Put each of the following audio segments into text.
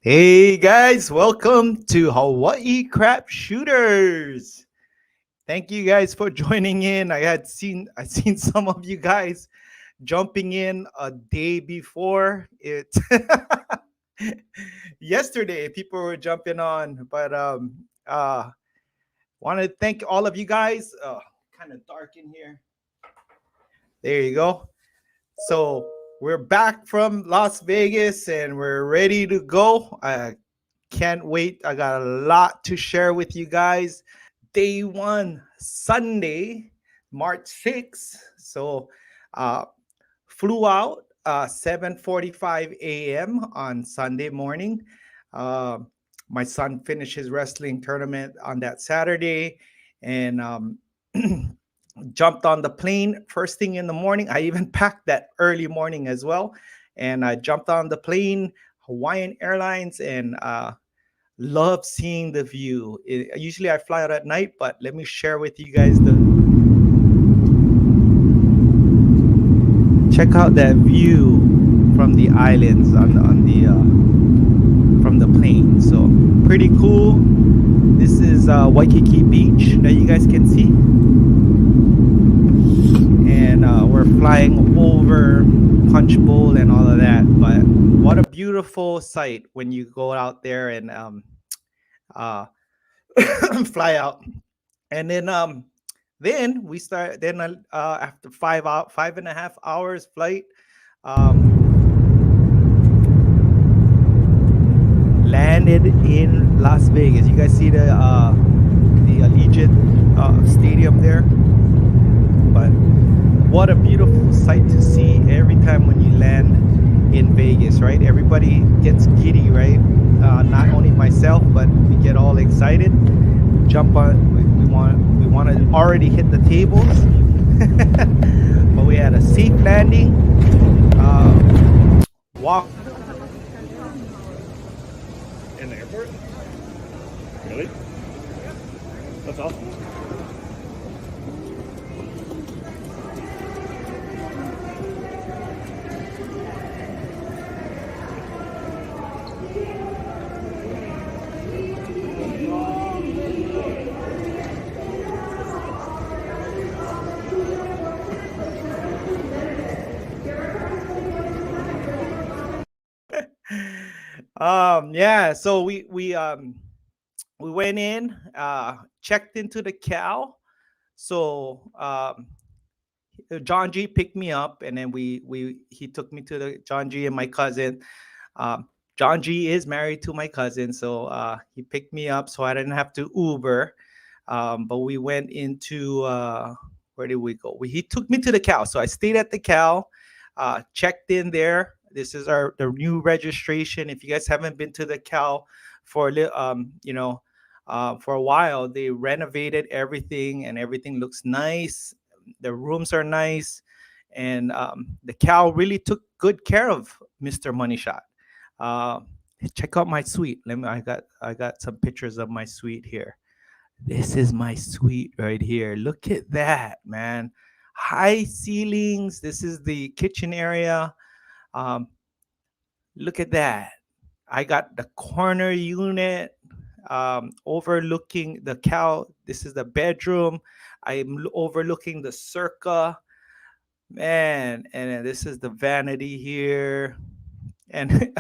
Hey guys, welcome to Hawaii Crap Shooters. Thank you guys for joining in. I seen some of you guys jumping in a day before it. Yesterday, people were jumping on, but want to thank all of you guys. Kind of dark in here. There you go. So we're back from Las Vegas and we're ready to go. I can't wait. I got a lot to share with you guys. Day one, Sunday, March 6th. So uh, flew out 7:45 a.m. on Sunday morning. Uh, my son finished his wrestling tournament on that Saturday, and jumped on the plane first thing in the morning. I even packed that early morning as well, and I jumped on the plane, Hawaiian Airlines, and love seeing the view. Usually I fly out at night, but let me share with you guys the check out that view from the islands on the from the plane. So pretty cool. This is Waikiki Beach that you guys can see, and we're flying over Punch Bowl and all of that. But what a beautiful sight when you go out there and uh, fly out. And then we start. Then after 5.5 hours flight, landed in Las Vegas. You guys see the Allegiant Stadium there, but what a beautiful sight to see every time when you land in Vegas, right? Everybody gets giddy, right? Not only myself, but we get all excited. Jump on. We want to already hit the tables, but we had a safe landing. Walk. In the airport? Really? That's awesome. Yeah. So we went in, checked into the cow. So John G picked me up, and then we he took me to the John G and my cousin. Um, John G is married to my cousin, so he picked me up, so I didn't have to Uber. But we went into where did we go? He took me to the cow, so I stayed at the cow, checked in there. This is our the new registration. If you guys haven't been to the cow for for a while, they renovated everything, and everything looks nice. The rooms are nice, and the cow really took good care of Mr. Money Shot. Uh, Check out my suite. Let me. I got some pictures of my suite here. This is my suite right here. Look at that, man. High ceilings. This is the kitchen area. Um, Look at that. I got the corner unit overlooking the cow. This is the bedroom. I'm overlooking the Circa, man. And then this is the vanity here. And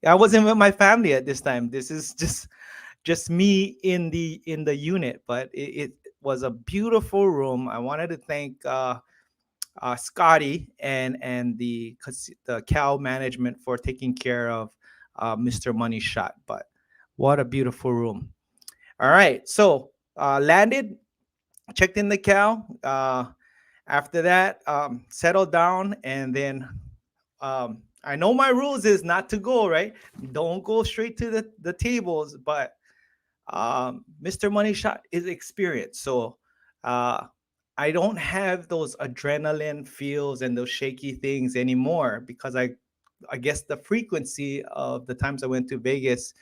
I wasn't with my family at this time. This is just me in the unit, but it was a beautiful room. I wanted to thank Scotty and the cow management for taking care of Mr. Money Shot. But what a beautiful room. All right, so landed, checked in the cow. After that, settled down, and then I know my rules is not to go right. Don't go straight to the tables, but Mr. Money Shot is experienced, so uh, I don't have those adrenaline feels and those shaky things anymore because I guess the frequency of the times I went to Vegas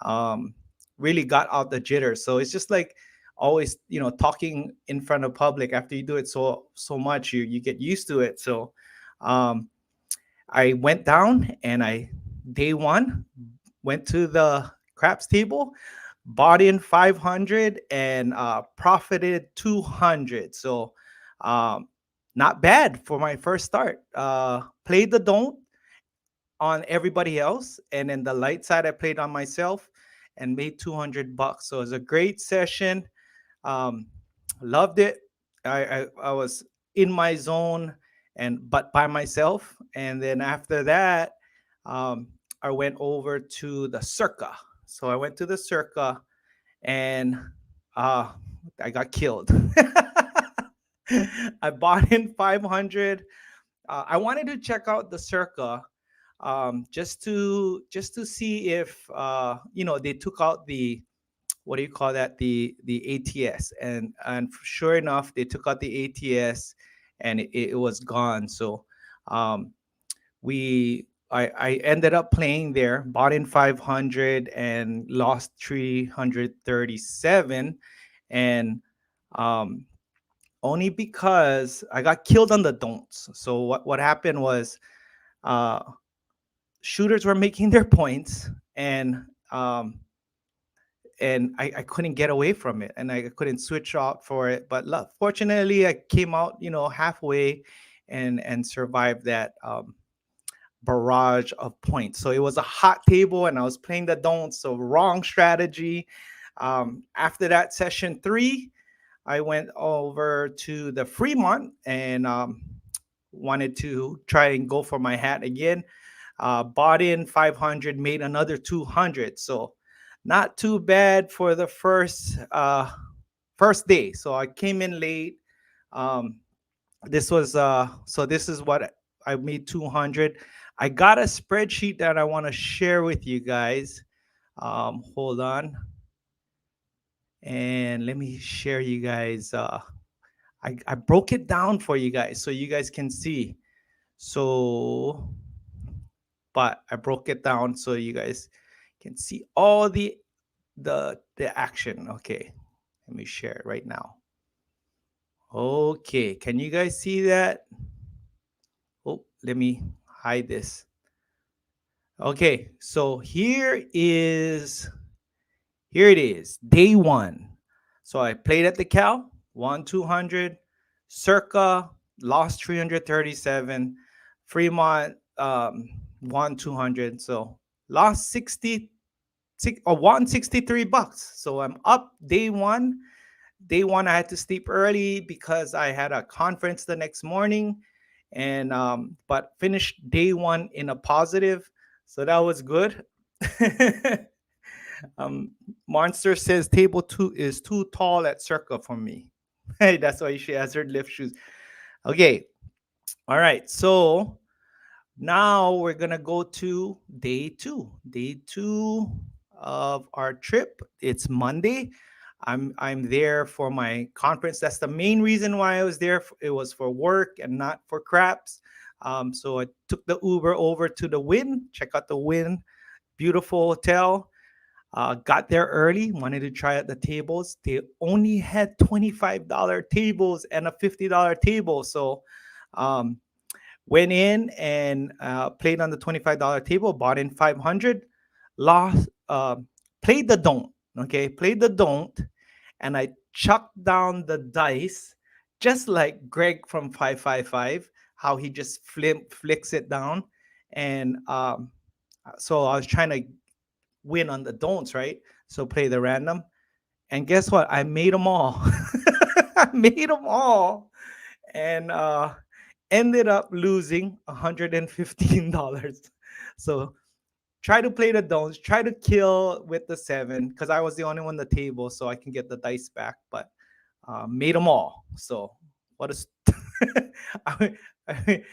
um, really got out the jitters. So it's just like always, talking in front of public. After you do it so much, you get used to it. So um, I went down and I day one. went to the craps table, bought in 500 and profited 200. So um, not bad for my first start. Played the don't on everybody else, and then the light side I played on myself and made 200 bucks. So it was a great session. um, Loved it. I was in my zone and but by myself. And then after that, um, I went over to the Circa. So I went to the Circa and uh, I got killed. I bought in 500. I wanted to check out the Circa, just to see if they took out the, what do you call that, the ATS. And sure enough, they took out the ATS and it was gone. So um I ended up playing there, bought in 500 and lost 337. And um only because I got killed on the don'ts. So what happened was, uh shooters were making their points, um and I couldn't get away from it, and I couldn't switch out for it. But fortunately, I came out, halfway, and survived that barrage of points. So it was a hot table, and I was playing the don't, so wrong strategy. After that session three, I went over to the Fremont and wanted to try and go for my hat again. Bought in 500, made another 200. So not too bad for the first day. So I came in late. Um, this is what I made 200. I got a spreadsheet that I want to share with you guys. Hold on, and let me share you guys. I broke it down for you guys so you guys can see. So, but I broke it down so you guys can see all the action. Okay, let me share it right now. Okay, can you guys see that? Oh, let me hide this. Okay, so here it is, day one. So I played at the Cal, won 200, Circa lost 337, Fremont won 200. So lost 60 or won 63 bucks. So I'm up day one. Day one, I had to sleep early because I had a conference the next morning, and but finished day one in a positive, so that was good. um, Monster says table two is too tall at Circa for me. Hey, that's why she has her lift shoes. Okay, all right. So now we're gonna go to day two. Day two of our trip. It's Monday. I'm there for my conference. That's the main reason why I was there. It was for work and not for craps. So I took the Uber over to the Win. Check out the Win, beautiful hotel. Got there early. Wanted to try out the tables. They only had $25 tables and a $50 table. So um, went in and played on the $25 table, bought in 500, lost, played the don't. Okay, played the don't, and I chucked down the dice just like Greg from 555, how he just flicks it down. And so I was trying to win on the don'ts, right? So play the random. And guess what? I made them all. I made them all. And ended up losing $115. So try to play the don'ts, try to kill with the seven because I was the only one on the table, so I can get the dice back. But made them all. So what is I, I,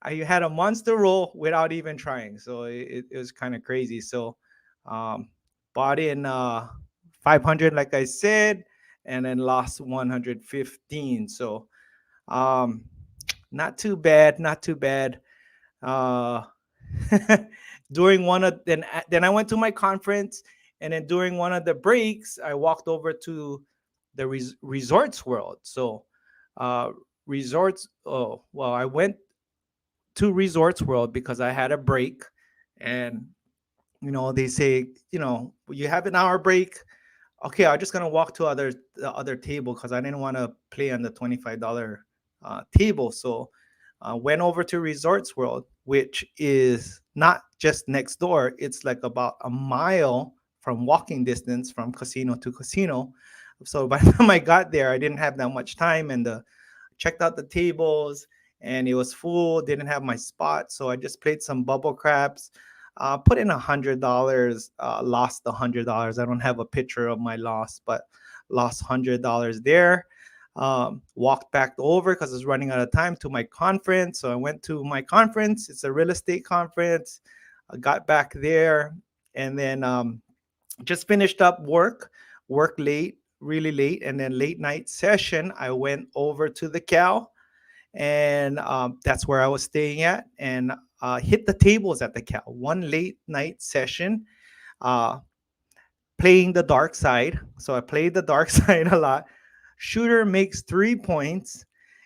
I had a monster roll without even trying. So it was kind of crazy. So um, bought in 500, like I said, and then lost 115. So um, not too bad, not too bad. Uh, during one of then I went to my conference, and then during one of the breaks, I walked over to the resorts world. So, uh, resorts. Oh well, I went to resorts world because I had a break, and They say, you have an hour break. Okay, I'm just gonna walk to the other table because I didn't want to play on the $25 table. So went over to Resorts World, which is not just next door. It's like about a mile from walking distance from casino to casino. So by the time I got there, I didn't have that much time, and checked out the tables, and it was full. Didn't have my spot, so I just played some bubble craps. Put in $100. Lost $100. I don't have a picture of my loss, but lost $100 there. Walked back over because I was running out of time to my conference. So I went to my conference. It's a real estate conference. I got back there, and then just finished up work late, really late, and then late night session. I went over to the Cal, and that's where I was staying at, and hit the tables at the Cal. One late night session, uh, playing the dark side. So I played the dark side a lot. Shooter makes 3 points,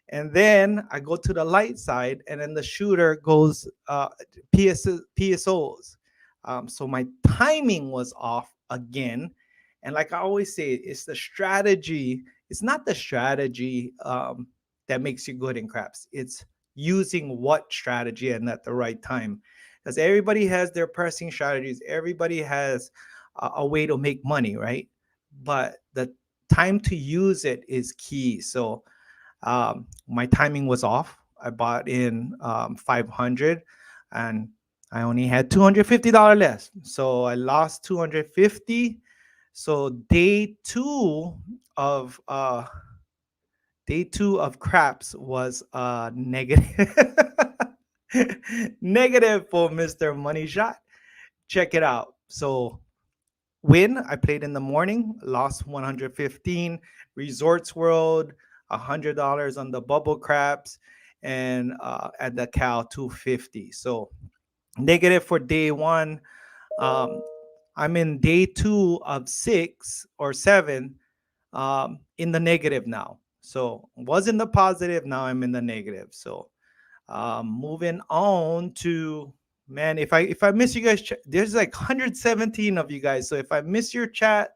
and then I go to the light side, and then the shooter goes PSOs. So my timing was off again, and like I always say, it's the strategy. It's not the strategy that makes you good in craps. It's using what strategy and at the right time, because everybody has their pressing strategies. Everybody has a way to make money, right? But the time to use it is key. So my timing was off. I bought in 500, and I only had $250 left. So I lost 250. So of day two of craps was negative. Negative for Mr. Money Shot. Check it out. So win. I played in the morning, lost 115. Resorts World, $100 on the bubble craps, and at the Cal 250. So negative for day one. Um, I'm in day two of 6 or 7, in the negative now. So was in the positive, now I'm in the negative. So moving on to, man, if I miss you guys, there's like 117 of you guys. So if I miss your chat,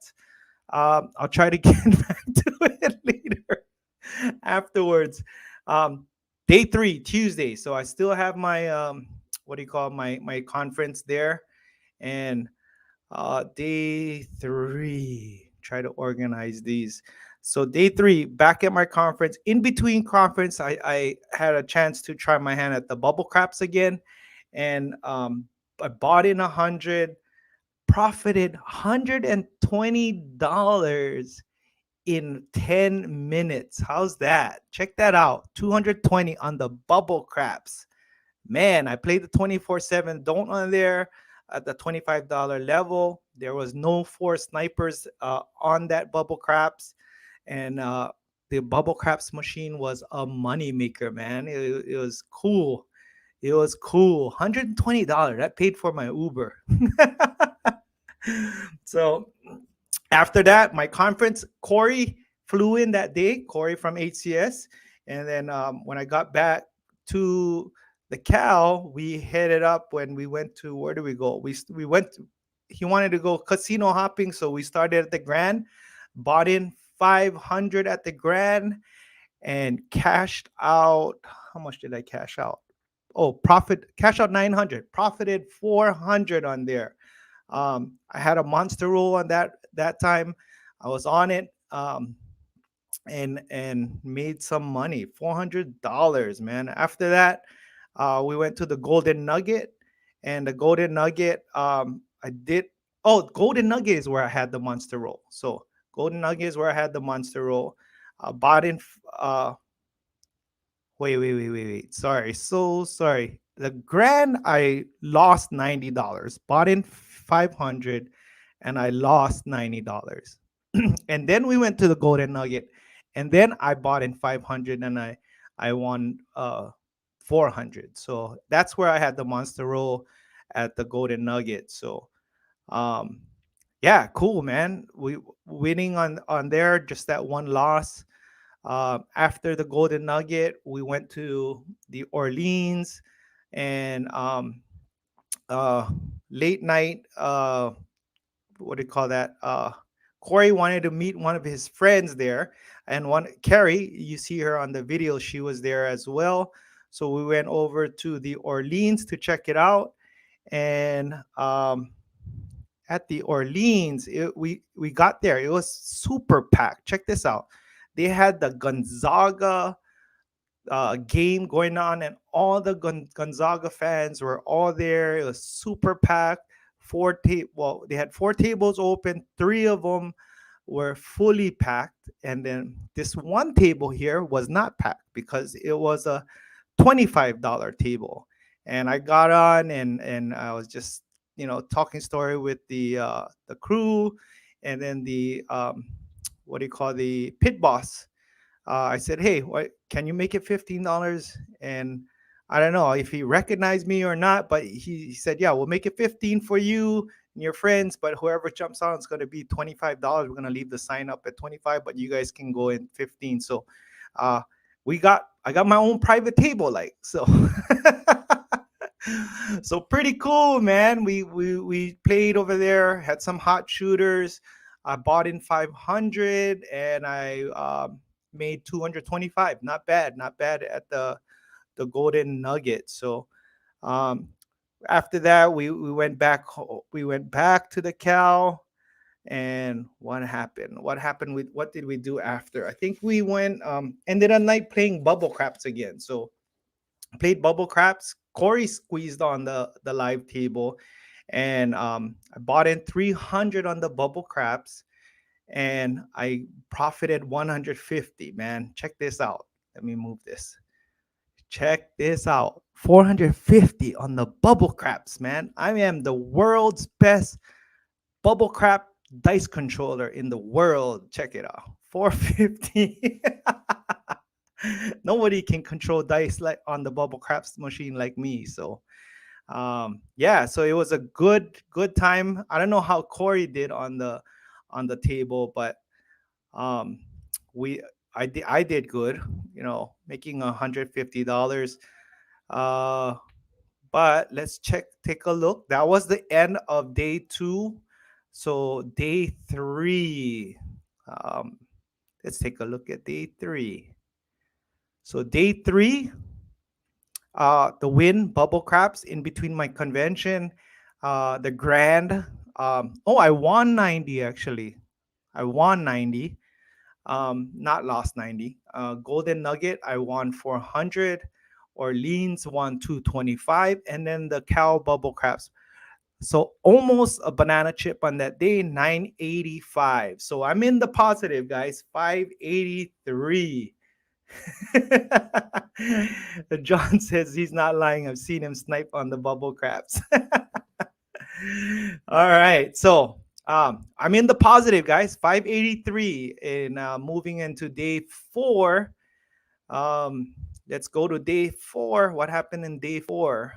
I'll try to get back to it later afterwards. Um, day three, Tuesday. So I still have my what do you call my conference there, and day three. Try to organize these. So day three, back at my conference. In between conference, I had a chance to try my hand at the bubble craps again, and I bought in 100, profited $120 in 10 minutes. How's that? Check that out. 220 on the bubble craps. Man, I played the 24/7 don't on there at the $25 level. There was no four snipers on that bubble craps, and the bubble craps machine was a money maker, man. It was cool. It was cool. $120. That paid for my Uber. So after that, my conference, Corey flew in that day, Corey from HCS. And then when I got back to the Cal, we headed up. When we went to, where do we go? We went to, he wanted to go casino hopping. So we started at the Grand, bought in 500 at the Grand, and cashed out. How much did I cash out? Oh, cash out 900, profited 400 on there. I had a monster roll on that time. I was on it, and made some money, $400, man. After that, we went to the Golden Nugget, and the Golden Nugget, I did. Oh, Golden Nugget is where I had the monster roll. So Golden Nugget is where I had the monster roll. Bought in. Wait. Sorry. So sorry. The Grand, I lost $90. Bought in 500, and I lost $90. And then we went to the Golden Nugget, and then I bought in 500, and I won 400. So that's where I had the monster roll at the Golden Nugget. So um yeah, cool, man. We winning on there, just that one loss. After the Golden Nugget, we went to the Orleans, and uh, late night. What do you call that? Corey wanted to meet one of his friends there, and one Carrie, you see her on the video, she was there as well. So we went over to the Orleans to check it out, and at the Orleans, we got there. It was super packed. Check this out. They had the Gonzaga game going on, and all the Gonzaga fans were all there. It was super packed. Well, they had four tables open. Three of them were fully packed, and then this one table here was not packed because it was a $25 table. And I got on, and I was just talking story with the crew, and then the what do you call, the pit boss. I said, "Hey, what can you make it $15?" And I don't know if he recognized me or not, but he said, "Yeah, we'll make it 15 for you and your friends, but whoever jumps on, it's going to be $25. We're going to leave the sign up at 25, but you guys can go in 15." So, uh, I got my own private table, like so. So pretty cool, man. We played over there, had some hot shooters. I bought in 500, and I made 225. Not bad, not bad at the Golden Nugget. So um, after that, we went back. We went back to the cow. And what happened? What did we do after? I think we went ended a night playing bubble craps again. So played bubble craps. Corey squeezed on the live table, and I bought in 300 on the bubble craps, and I profited 150. Man, check this out. Let me move this. Check this out. 450 on the bubble craps, man. I am the world's best bubble crap dice controller in the world. Check it out. 450. Nobody can control dice like on the bubble craps machine like me. So yeah, so it was a good time. I don't know how Corey did on the table, but um we I did good, making $150. uh but let's take a look. That was the end of day two. So day three, um let's take a look at day three. So day three, the win bubble craps in between my convention, the grand. Oh, I won 90 actually. I won 90, not lost 90. Golden Nugget, I won 400. Orleans won 225, and then the cow bubble craps. So almost a banana chip on that day, 985. So I'm in the positive, guys. 583. John says he's not lying. I've seen him snipe on the bubble craps. All right. So I'm in the positive, guys. 583. And moving into day four. Um, let's go to day four. What happened in day four?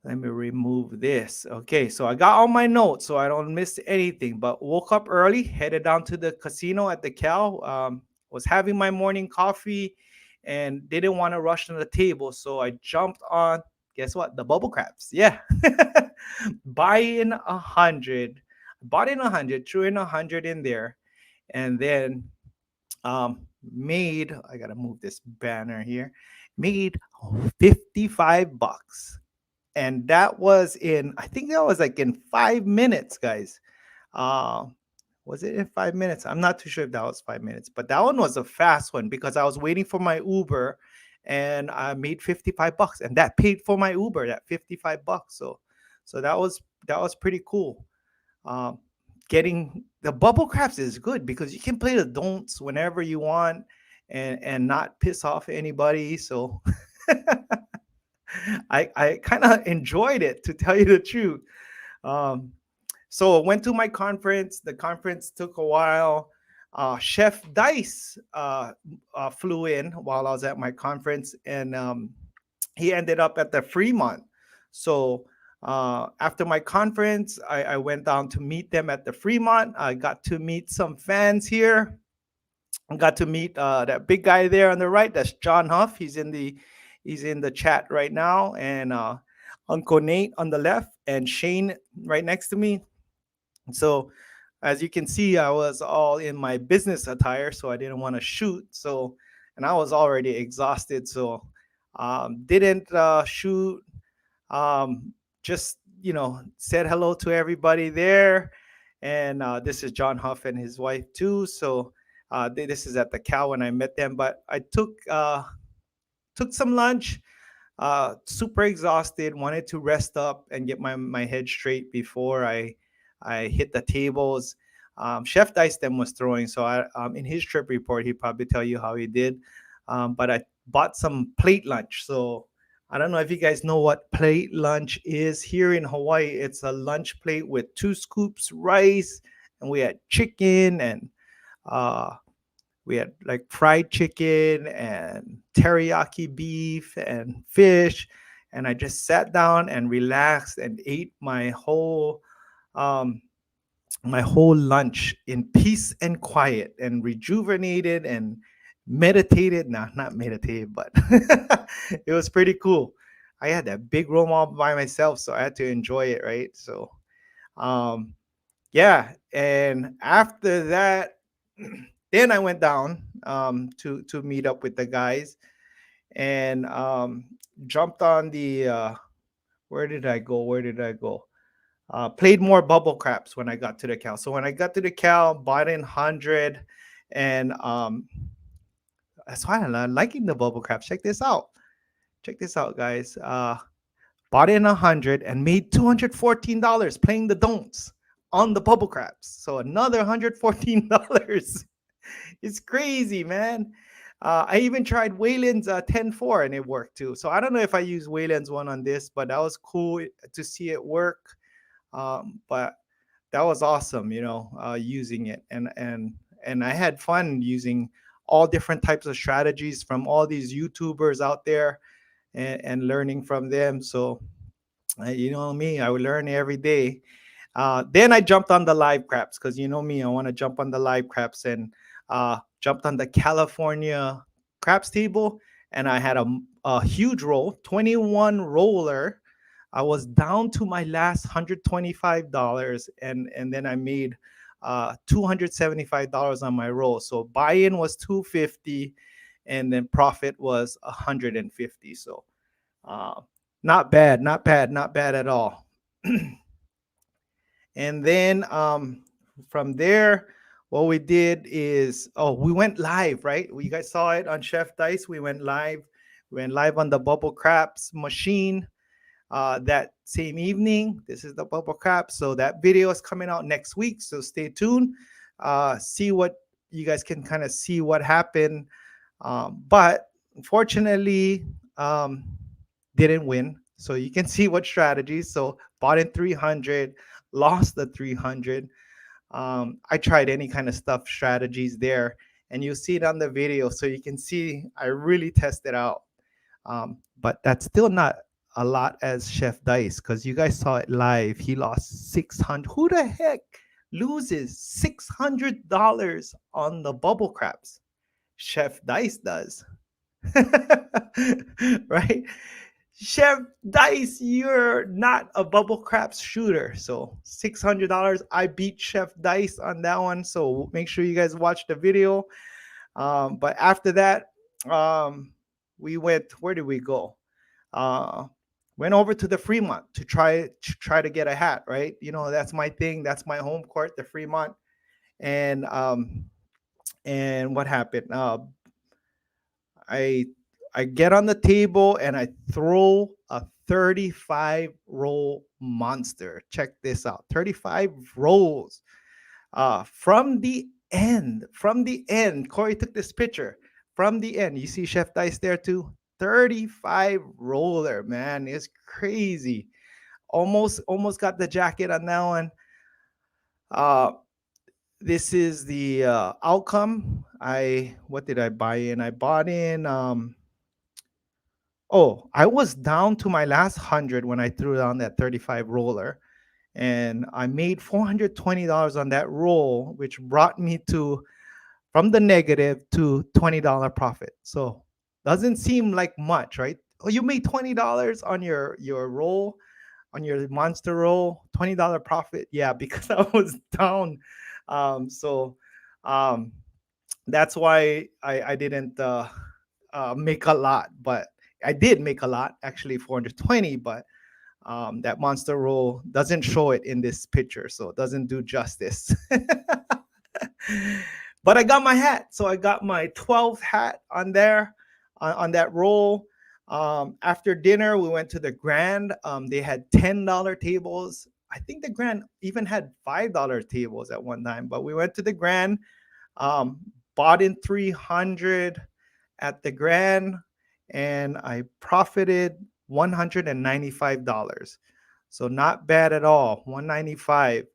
Let me remove this. Okay, so I got all my notes so I don't miss anything. But woke up early, headed down to the casino at the Cal. Was having my morning coffee and didn't want to rush to the table. So I jumped on, guess what? The bubble craps. Yeah. Buy in 100. Bought in 100, threw in 100 in there. And then made, I gotta move this banner here, made 55 bucks. And that was in, I think that was like in 5 minutes, guys. uh was it in 5 minutes? I'm not too sure if that was 5 minutes, but that one was a fast one because I was waiting for my Uber, and I made 55 bucks, and that paid for my Uber, that 55 bucks. So that was pretty cool. um Getting the bubble craps is good because you can play the don'ts whenever you want, and not piss off anybody. So I kind of enjoyed it, to tell you the truth. Um, so I went to my conference. The conference took a while. Chef Dice flew in while I was at my conference, and he ended up at the Fremont. So after my conference, I went down to meet them at the Fremont. I got to meet some fans here. I got to meet that big guy there on the right. That's John Huff. He's in the chat right now. And Uncle Nate on the left, and Shane right next to me. So as you can see, I was all in my business attire, so I didn't want to shoot. So, and I was already exhausted, so didn't shoot. Just said hello to everybody there, and this is John Huff and his wife too. So this is at the cow when I met them, but I took some lunch, super exhausted, wanted to rest up and get my head straight before I hit the tables. Chef Dicem was throwing, so in his trip report he probably tell you how he did. But I bought some plate lunch. So I don't know if you guys know what plate lunch is here in Hawaii. It's a lunch plate with 2 scoops rice, and we had chicken and uh, we had like fried chicken and teriyaki beef and fish. And I just sat down and relaxed and ate um, my whole lunch in peace and quiet and rejuvenated and meditated. Nah, not meditated, but it was pretty cool. I had that big room all by myself, so I had to enjoy it, right? So um yeah, and after that, then I went down to meet up with the guys, and jumped on the where did I go? Where did I go? Played more bubble craps when I got to the cow. So when I got to the cow, bought in 100, and that's why I'm liking the bubble craps. Check this out. Check this out, guys. Bought in 100 and made $214 playing the don'ts on the bubble craps. So another $114. It's crazy, man. I even tried Wayland's 10-4 and it worked too. So I don't know if I use Wayland's one on this, but that was cool to see it work. But that was awesome, using it, and I had fun using all different types of strategies from all these YouTubers out there, and learning from them. So you know me, I would learn every day. Then I jumped on the live craps because you know me, I want to jump on the live craps, and jumped on the California craps table, and I had a huge roll, 21 roller. I was down to my last $125, and then I made $275 on my roll. So buy-in was 250, and then profit was 150. So uh, not bad, not bad, not bad at all. And then from there, what we did is, we went live, right? You guys saw it on Chef Dice. We went live. We went live on the Bubble Craps machine that same evening. This is the bubble crap. So that video is coming out next week. So stay tuned. See what you guys can kind of see what happened. But unfortunately, didn't win. So you can see what strategies. So bought in 300, lost the 300. I tried any kind of stuff strategies there, and you'll see it on the video. So you can see I really tested out. But that's still not a lot as Chef Dice, because you guys saw it live. He lost 600. Who the heck loses $600 on the bubble craps? Chef Dice does. Right? Chef Dice, you're not a bubble craps shooter. So $600. I beat Chef Dice on that one. So make sure you guys watch the video. But after that, we went, where did we go? Went over to the Fremont to try to get a hat, right? That's my thing. That's my home court, the Fremont. And what happened? I get on the table and I throw a 35 roll monster. Check this out. 35 rolls. From the end. Corey took this picture. From the end. You see Chef Dice there too? 35 roller, man. It's crazy. Almost got the jacket on that one. This is the outcome. What did I buy in? I bought in I was down to my last 100 when I threw down that 35 roller, and I made $420 on that roll, which brought me to from the negative to $20 profit. So doesn't seem like much, right? Oh, you made $20 on your roll, on your monster roll, $20 profit. Yeah, because I was down. So um, that's why I didn't make a lot, but I did make a lot, actually 420. But that monster roll doesn't show it in this picture, so it doesn't do justice. But I got my hat, so I got my 12th hat on there, on that roll. After dinner, we went to the Grand. They had $10 tables. I think the Grand even had $5 tables at one time, but we went to the Grand, um, bought in 300 at the Grand, and I profited $195. So not bad at all. 195.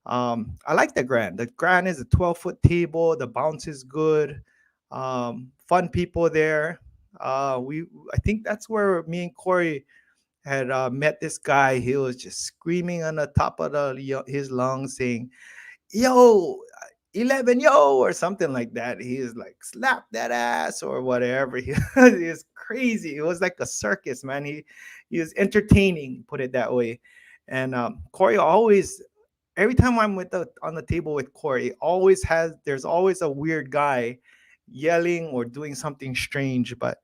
I like the Grand. The Grand is a 12-foot table. The bounce is good. Fun people there. I think that's where me and Corey had met this guy. He was just screaming on the top of his lungs, saying, "Yo, 11, yo," or something like that. He is like, "Slap that ass," or whatever. He is crazy. It was like a circus, man. He was entertaining, put it that way. And Corey always, every time I'm on the table with Corey, there's always a weird guy yelling or doing something strange. But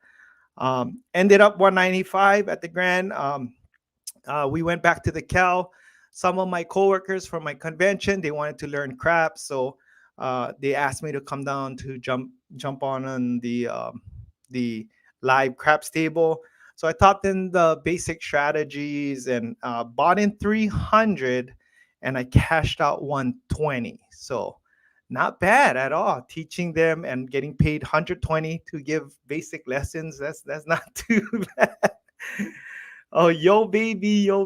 ended up 195 at the Grand. We went back to the Cal. Some of my coworkers from my convention, they wanted to learn craps, so they asked me to come down to jump on the live craps table. So I taught them the basic strategies and bought in 300, and I cashed out 120. So not bad at all. Teaching them and getting paid 120 to give basic lessons. That's not too bad. Oh, yo baby, yo.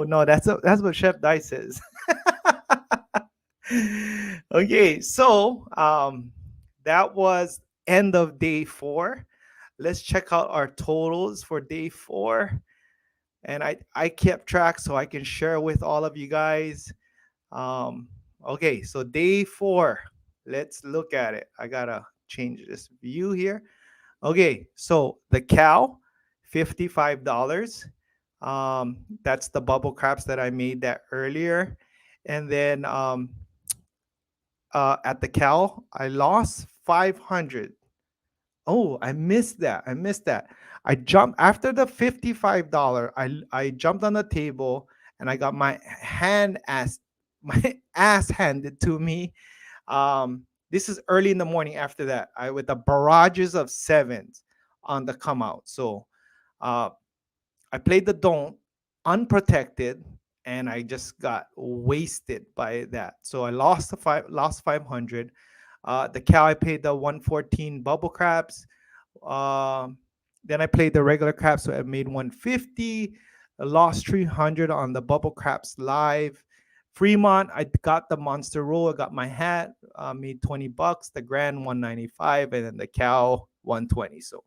No, that's what Chef Dice says. Okay, so that was end of day 4. Let's check out our totals for day 4. And I kept track so I can share with all of you guys. Um, okay, so day 4. Let's look at it. I gotta change this view here. Okay, so the cow, $55. That's the bubble crabs that I made that earlier. And then at the cow, I lost 500. Oh, I missed that. I missed that. I jumped after the $55. I jumped on the table and I got my ass handed to me. This is early in the morning after that. I with the barrages of sevens on the come out. So uh I played the don't unprotected, and I just got wasted by that. So I lost 500. The cow, I paid the 114 bubble crabs. Um, then I played the regular crabs, so I made 150. I lost 300 on the bubble crabs live. Fremont, I got the monster roll. I got my hat, made $20. The Grand 195, and then the cow 120. So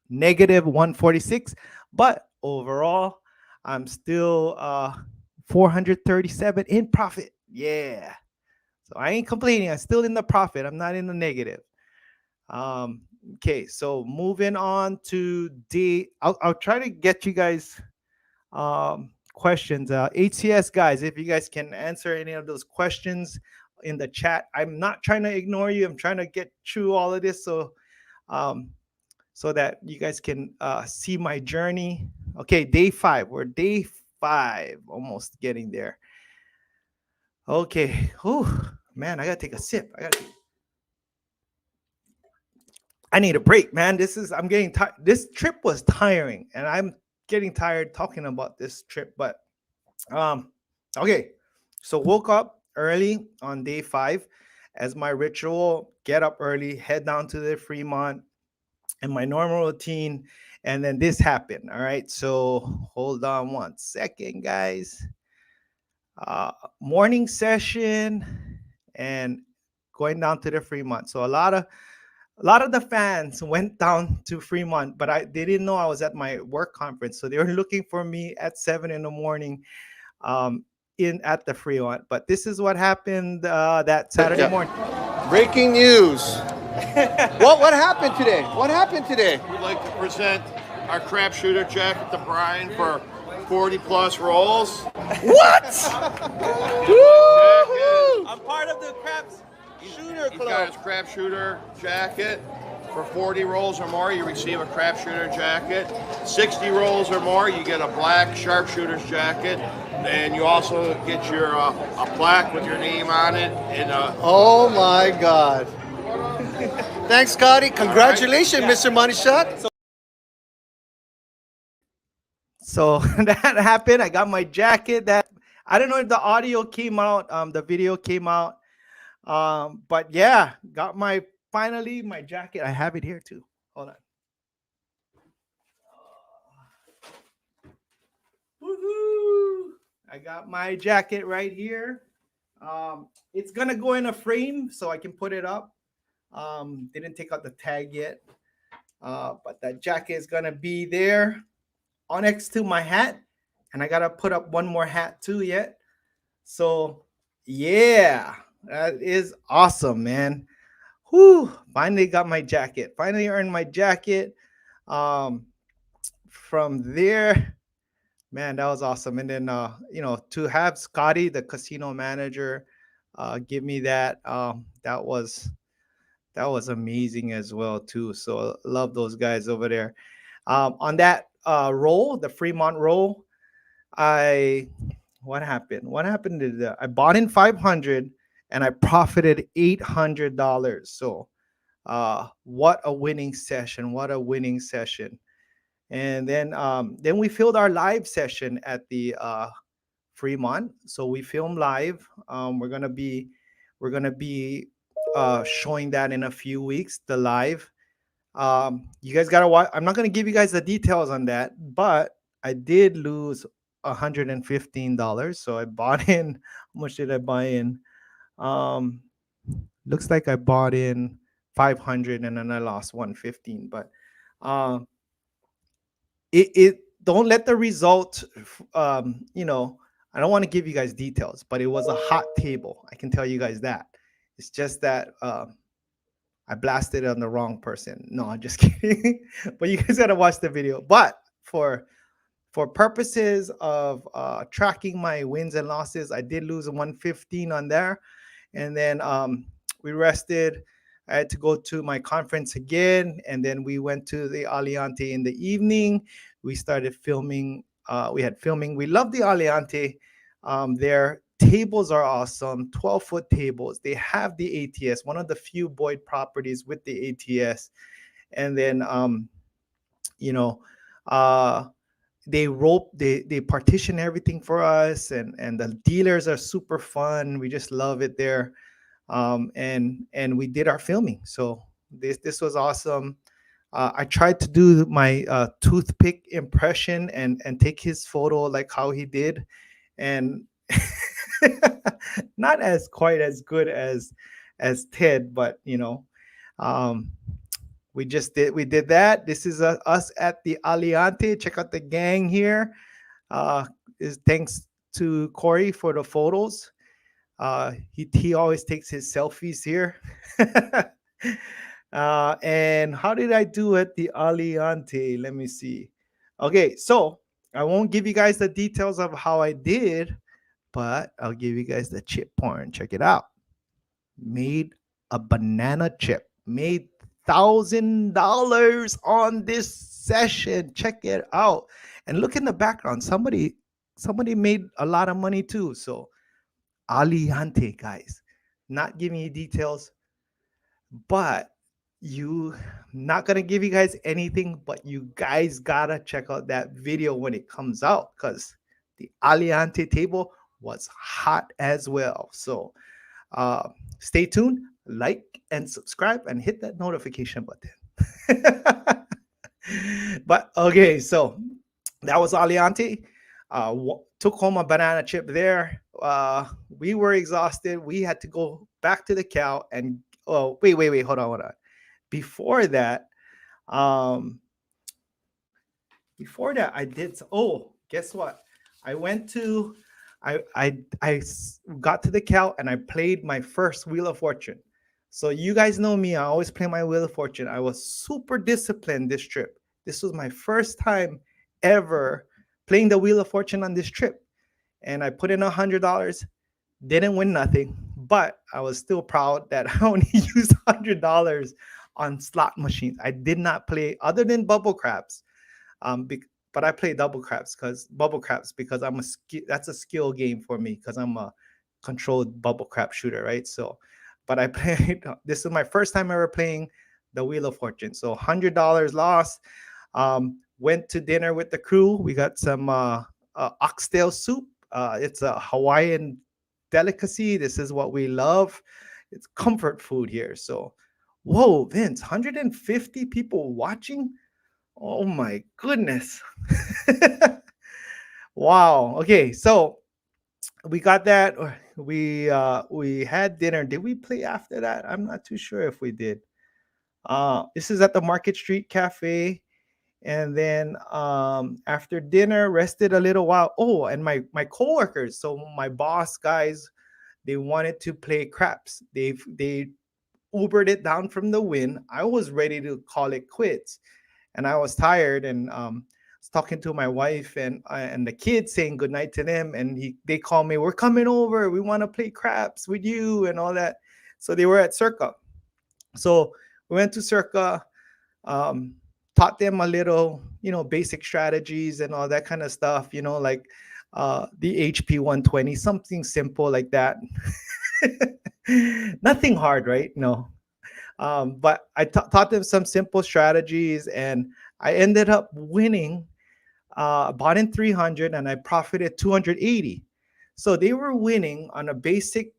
negative 146. But overall, I'm still 437 in profit. Yeah. So I ain't complaining. I'm still in the profit. I'm not in the negative. Okay, so moving on to I'll try to get you guys questions. HCS guys, if you guys can answer any of those questions in the chat. I'm not trying to ignore you. I'm trying to get through all of this um, so that you guys can see my journey. Okay, day 5. We're day 5, almost getting there. Okay. Whew, man, I gotta take a sip. I need a break, man. I'm getting tired. This trip was tiring, and I'm getting tired talking about this trip. But okay. So woke up early on day 5 as my ritual. Get up early, head down to the Fremont, and my normal routine. And then this happened. All right. So hold on one second, guys. Morning session and going down to the Fremont. So a lot of the fans went down to Fremont, but they didn't know I was at my work conference, so they were looking for me at 7 in the morning, in at the Fremont. But this is what happened that Saturday morning. Breaking news. What happened today? What happened today? We'd like to present our crapshooter jacket to Brian for 40 plus rolls. What? Woo! I'm part of the Craps Shooter He's got his crapshooter jacket. For 40 rolls or more, you receive a crapshooter jacket. 60 rolls or more, you get a black sharpshooter's jacket. And you also get your a plaque with your name on it. And Oh my God. Thanks, Scotty. Congratulations, Yeah. Mr. Money Shot. So that happened. I got my jacket. That I don't know if the audio came out, the video came out, but yeah, got my finally my jacket. I have it here too. Hold on. Woohoo! I got my jacket right here. It's gonna go in a frame so I can put it up. Didn't take out the tag yet, but that jacket is gonna be there on next to my hat, and I gotta put up one more hat too yet. So yeah, that is awesome, man. Whew, finally got my jacket. Finally earned my jacket. Um, from there, man, that was awesome. And then to have Scotty, the casino manager, give me that, that was amazing as well too. So love those guys over there. On that roll, the Fremont roll, I what happened? What happened to the? I bought in 500 and I profited $800. So what a winning session! What a winning session! And then we filmed our live session at the Fremont. So we filmed live. We're gonna be showing that in a few weeks. The live. You guys gotta watch. I'm not gonna give you guys the details on that, but I did lose $115. So I bought in. How much did I buy in? Um, looks like I bought in 500 and then I lost 115. But um, it don't let the result. I don't want to give you guys details, but it was a hot table. I can tell you guys that. It's just that I blasted on the wrong person. No, I'm just kidding. But you guys gotta watch the video. But for purposes of tracking my wins and losses, I did lose 115 on there, and then we rested. I had to go to my conference again, and then we went to the Aliante in the evening. We started filming. We had filming. We love the Aliante. Their tables are awesome. 12-foot tables. They have the ATS, one of the few Boyd properties with the ATS. And then, you know, they partition everything for us, and the dealers are super fun. We just love it there. And we did our filming. So this was awesome. I tried to do my toothpick impression and take his photo like how he did, and not as quite as good as Ted, but um, we did that. This is us at the Aliante. Check out the gang here. Is thanks to Corey for the photos. He always takes his selfies here. And how did I do at the Aliante? Let me see. Okay, so I won't give you guys the details of how I did, but I'll give you guys the chip porn. Check it out. Made a banana chip. Made $1,000 on this session. Check it out. And look in the background. Somebody made a lot of money too. So Aliante, guys. Not giving you details, but you not gonna give you guys anything, but you guys gotta check out that video when it comes out, because the Aliante table was hot as well. So stay tuned, like and subscribe, and hit that notification button. But okay, so that was Aliante. Took home a banana chip there. We were exhausted. We had to go back to the cow and wait, hold on. Before that, um, I did. Guess what? I went to, got to the cow and I played my first Wheel of Fortune. So you guys know me. I always play my Wheel of Fortune. I was super disciplined this trip. This was my first time ever playing the Wheel of Fortune on this trip. And I put in $100, didn't win nothing, but I was still proud that I only used $100 on slot machines. I did not play other than bubble craps. But I play double craps because bubble craps because that's a skill game for me because I'm a controlled bubble crap shooter, right? So, but I played. This is my first time ever playing the Wheel of Fortune. So $100 lost. Went to dinner with the crew. We got some oxtail soup. It's a Hawaiian delicacy. This is what we love. It's comfort food here. So, whoa, Vince, 150 people watching. Oh my goodness. Wow. Okay, so we got that. We had dinner. Did we play after that? I'm not too sure if we did. This is at the Market Street Cafe. And then after dinner, rested a little while. Oh, and my coworkers, so my boss guys, they wanted to play craps. They Ubered it down from the win. I was ready to call it quits, and I was tired. And was talking to my wife and the kids, saying goodnight to them. And they call me. We're coming over. We want to play craps with you and all that. So they were at Circa. So we went to Circa. Um, Taught them a little, basic strategies and all that kind of stuff. Like the HP 120, something simple like that. Nothing hard, right? No. But I taught them some simple strategies, and I ended up winning. Bought in 300 and I profited 280. So they were winning on a basic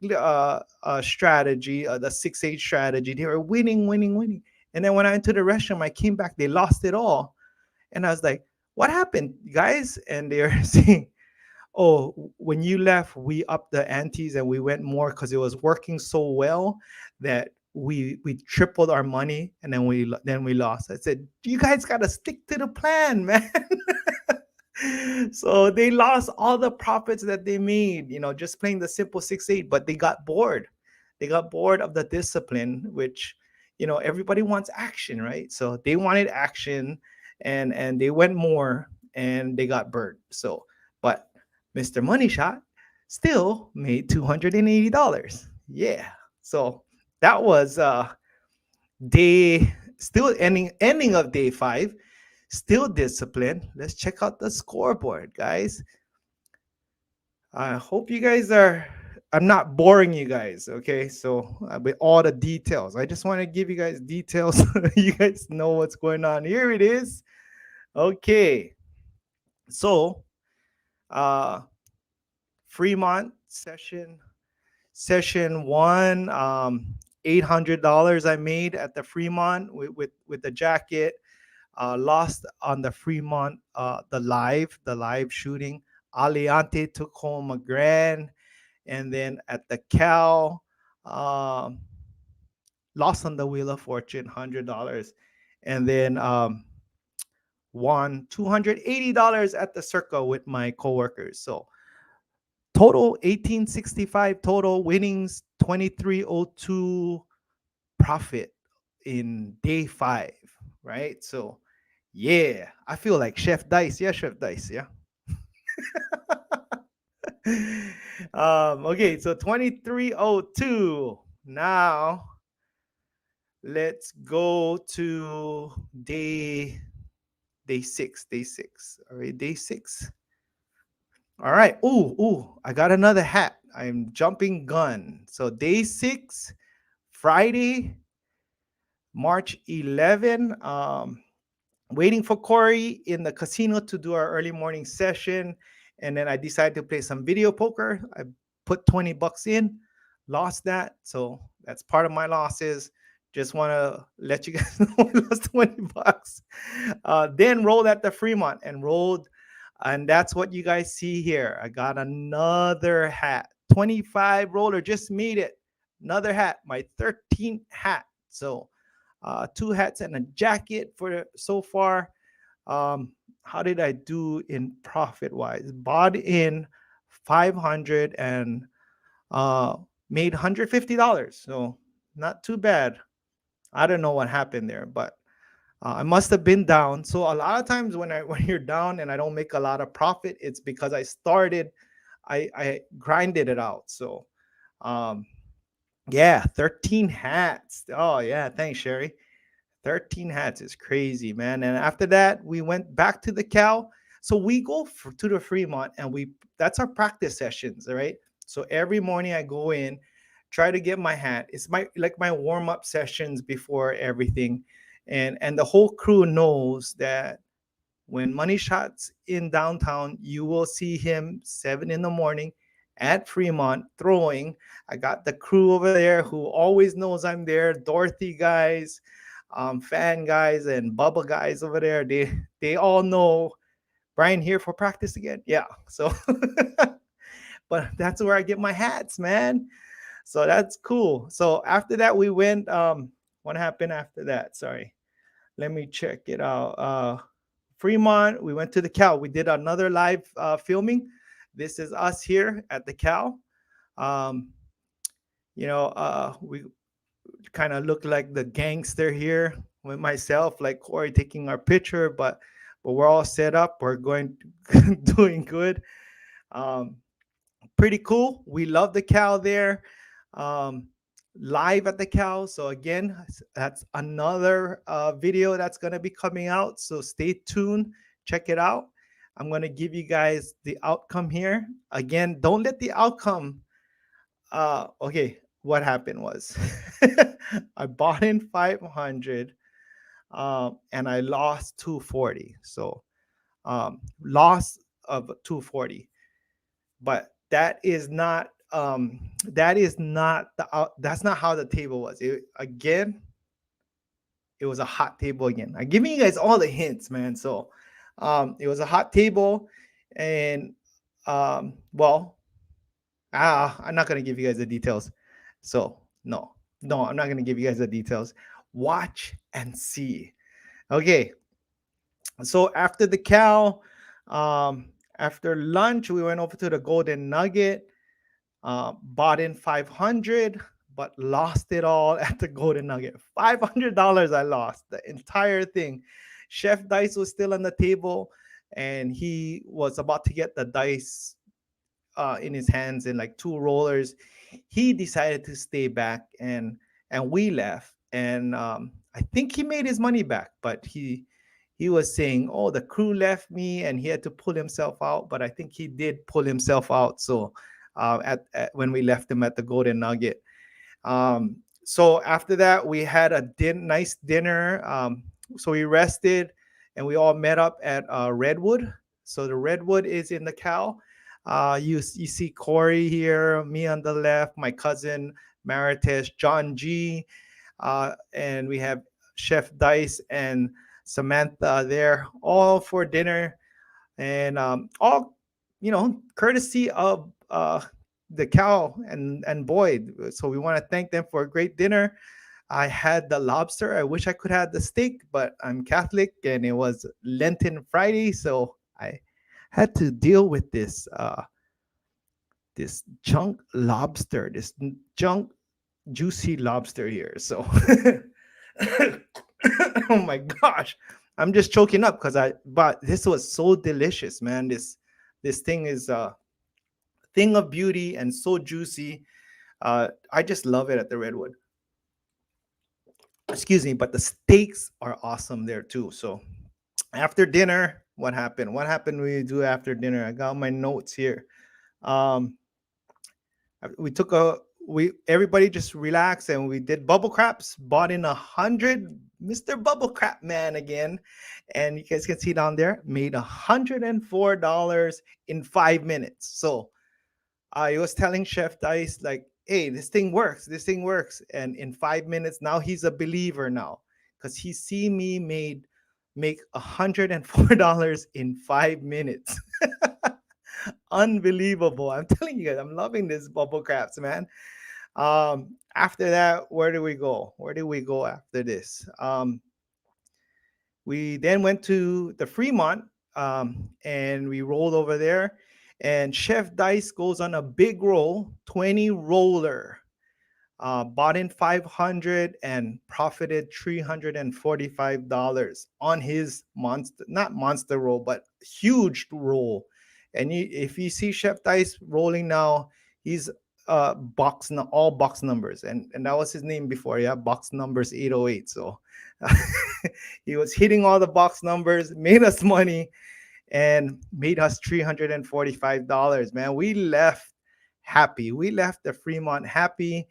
strategy, the 6-8 strategy. They were winning, winning, winning. And then when I went to the restaurant, I came back, they lost it all. And I was like, what happened, guys? And they were saying, oh, when you left, we upped the antes and we went more because it was working so well that we tripled our money, and then we lost. I said, you guys got to stick to the plan, man. So they lost all the profits that they made, just playing the simple 6-8, but they got bored. They got bored of the discipline, which, everybody wants action, right? So they wanted action, and they went more, and they got burned. So, but Mr. Money Shot still made $280. Yeah. So that was day still ending of day 5. Still disciplined. Let's check out the scoreboard, guys. I hope you guys I'm not boring you guys, okay? So with all the details, I just want to give you guys details so you guys know what's going on. Here it is. Okay. So Fremont session 1, $800 I made at the Fremont with the jacket. Lost on the Fremont, the live shooting. Aliante took home a grand, and then at the Cal, lost on the Wheel of Fortune, $100, and then won $280 at the Circle with my coworkers. So total 1865 total winnings, 2302 profit in day 5, right? So yeah, I feel like Chef Dice. Yeah, Chef Dice. Yeah. Okay, so 2302. Now let's go to day 6. Day 6. All right, day 6. All right. Ooh, I got another hat. I'm jumping gun. So day 6, Friday, March 11. Waiting for Corey in the casino to do our early morning session. And then I decided to play some video poker. I put $20 in, lost that. So that's part of my losses. Just want to let you guys know I lost $20. Then rolled at the Fremont and rolled. And that's what you guys see here. I got another hat. 25 roller, just made it. Another hat, my 13th hat. So 2 hats and a jacket for so far. How did I do in profit wise? Bought in 500 and made $150. So not too bad. I don't know what happened there, but I must have been down. So a lot of times when I when you're down and I don't make a lot of profit, it's because I grinded it out. So um yeah, 13 hats. Oh yeah, thanks, Sherry. 13 hats is crazy, man. And after that, we went back to the cow. So we go to the Fremont and we that's our practice sessions, all right? So every morning I go in, try to get my hat. It's my like my warm-up sessions before everything. And the whole crew knows that when Money Shots in downtown, you will see him 7 in the morning at Fremont throwing. I got the crew over there who always knows I'm there. Dorothy guys, fan guys, and Bubba guys over there. They all know Brian here for practice again. Yeah. So, but that's where I get my hats, man. So that's cool. So after that, we went. What happened after that? Sorry, let me check it out. Fremont, we went to the cow. We did another live filming. This is us here at the cow. Um, we kind of look like the gangster here with myself, like Corey taking our picture, but we're all set up. We're going doing good. Um, Pretty cool. We love the cow there. Um, Live at the cow. So again, that's another video that's going to be coming out. So stay tuned. Check it out. I'm going to give you guys the outcome here. Again, don't let the outcome. Okay, what happened was I bought in 500 and I lost 240. So loss of 240. But that's not how the table was. Again, it was a hot table again. I'm giving you guys all the hints, man. So it was a hot table, and well, I'm not gonna give you guys the details. So no, I'm not gonna give you guys the details. Watch and see. Okay, so after the cow, after lunch, we went over to the Golden Nugget. Bought in 500, but lost it all at the Golden Nugget. $500 I lost the entire thing. Chef Dice was still on the table, and he was about to get the dice in his hands in like two rollers. He decided to stay back, and we left. And I think he made his money back, but he was saying, "Oh, the crew left me," and he had to pull himself out. But I think he did pull himself out. So at when we left him at the Golden Nugget. So after that, we had a nice dinner. So we rested, and we all met up at Redwood. So the Redwood is in the cow. You see Corey here, me on the left, my cousin Marites, John G, and we have Chef Dice and Samantha there, all for dinner, and all courtesy of the cow and Boyd. So we want to thank them for a great dinner. I had the lobster. I wish I could have the steak, but I'm Catholic and it was Lenten Friday, so I had to deal with this junk lobster, this junk juicy lobster here. So oh my gosh, I'm just choking up because but this was so delicious, man. This thing is a thing of beauty and so juicy. I just love it at the Redwood. Excuse me, but the steaks are awesome there too. So after dinner, what happened? What happened we do after dinner? I got my notes here. Um, we took a we everybody just relaxed and we did bubble craps. Bought in 100, Mr. Bubble Crap Man again, and you guys can see down there made $104 in 5 minutes. So I was telling Chef Dice, like, hey, this thing works. This thing works. And in 5 minutes, now he's a believer now because he see me make $104 in 5 minutes. Unbelievable. I'm telling you guys, I'm loving this bubble crafts, man. After that, where do we go? Where do we go after this? We then went to the Fremont, and we rolled over there. And Chef Dice goes on a big roll, 20 roller. Bought in 500 and profited $345 on his monster, not monster roll, but huge roll. And if you see Chef Dice rolling now, he's all box numbers, and that was his name before, yeah, box numbers 808. So he was hitting all the box numbers, made us money, and made us $345. Man, we left happy. We left the Fremont happy,